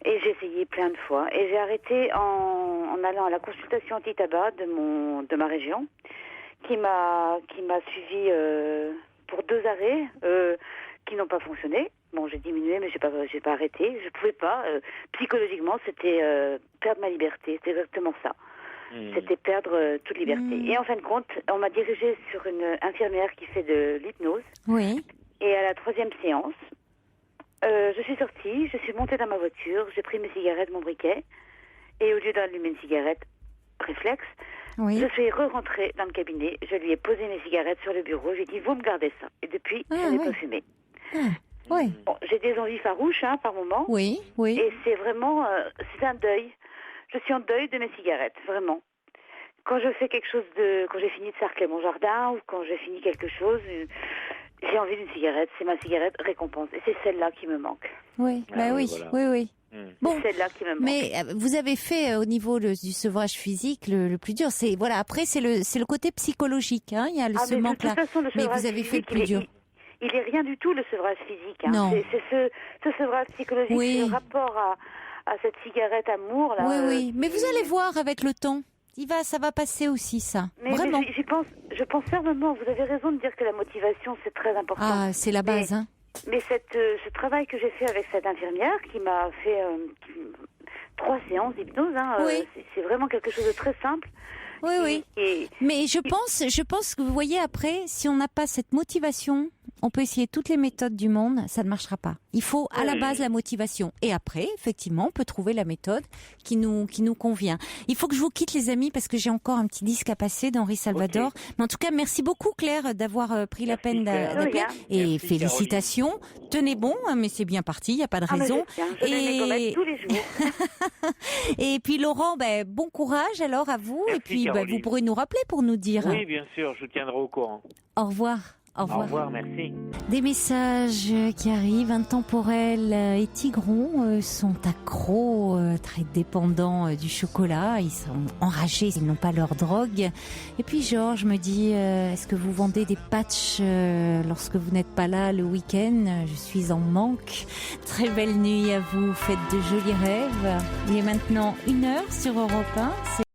Et j'ai essayé plein de fois. Et j'ai arrêté en allant à la consultation anti-tabac de ma région, qui m'a suivi pour 2 arrêts qui n'ont pas fonctionné. Bon, j'ai diminué, mais j'ai pas arrêté. Je pouvais pas. Psychologiquement, c'était perdre ma liberté. C'est exactement ça. C'était perdre toute liberté. Et en fin de compte, on m'a dirigée sur une infirmière qui fait de l'hypnose. Oui. Et à la 3e séance, je suis sortie, je suis montée dans ma voiture, j'ai pris mes cigarettes, mon briquet, et au lieu d'allumer une cigarette, réflexe, je suis re-rentrée dans le cabinet, je lui ai posé mes cigarettes sur le bureau, j'ai dit, vous me gardez ça. Et depuis, je n'ai pas fumé. Oui. Bon, j'ai des envies farouches, par moment. Oui. Et c'est vraiment, c'est un deuil. Je suis en deuil de mes cigarettes, vraiment. Quand je fais quelque chose quand j'ai fini de sarcler mon jardin, ou quand j'ai fini quelque chose... J'ai envie d'une cigarette, c'est ma cigarette récompense. Et c'est celle-là qui me manque. Oui, oui. Bon, c'est celle-là qui me manque. Mais vous avez fait au niveau du sevrage physique le plus dur. Après c'est le côté psychologique. Hein. Il y a ce manque-là. Mais vous avez fait le plus dur. Il est rien du tout le sevrage physique. Hein. Non. C'est ce sevrage psychologique, le rapport à cette cigarette amour là. Oui. Mais vous allez voir avec le temps. Ça va passer aussi, ça. Vraiment. Mais je pense fermement, vous avez raison de dire que la motivation, c'est très important. Ah, c'est la base, hein. Mais ce travail que j'ai fait avec cette infirmière, qui m'a fait 3 séances d'hypnose, c'est vraiment quelque chose de très simple. Oui. Mais je pense que vous voyez, après, si on n'a pas cette motivation, on peut essayer toutes les méthodes du monde, ça ne marchera pas. Il faut à la base la motivation. Et après, effectivement, on peut trouver la méthode qui nous convient. Il faut que je vous quitte, les amis, parce que j'ai encore un petit disque à passer d'Henri Salvador. Okay. Mais en tout cas, merci beaucoup, Claire, d'avoir pris la peine d'appeler. Et merci, félicitations. Caroline. Tenez bon, mais c'est bien parti, il n'y a pas de raison. Je tous les jours. Et puis, Laurent, bon courage alors à vous. Merci, et puis, vous pourrez nous rappeler pour nous dire. Oui, bien sûr, je vous tiendrai au courant. Au revoir. Au revoir, merci. Des messages qui arrivent. Intemporel et Tigron sont accros, très dépendants du chocolat. Ils sont enragés, ils n'ont pas leur drogue. Et puis Georges me dit, est-ce que vous vendez des patchs lorsque vous n'êtes pas là le week-end ? Je suis en manque. Très belle nuit à vous, faites de jolis rêves. Il est maintenant 1h sur Europe 1.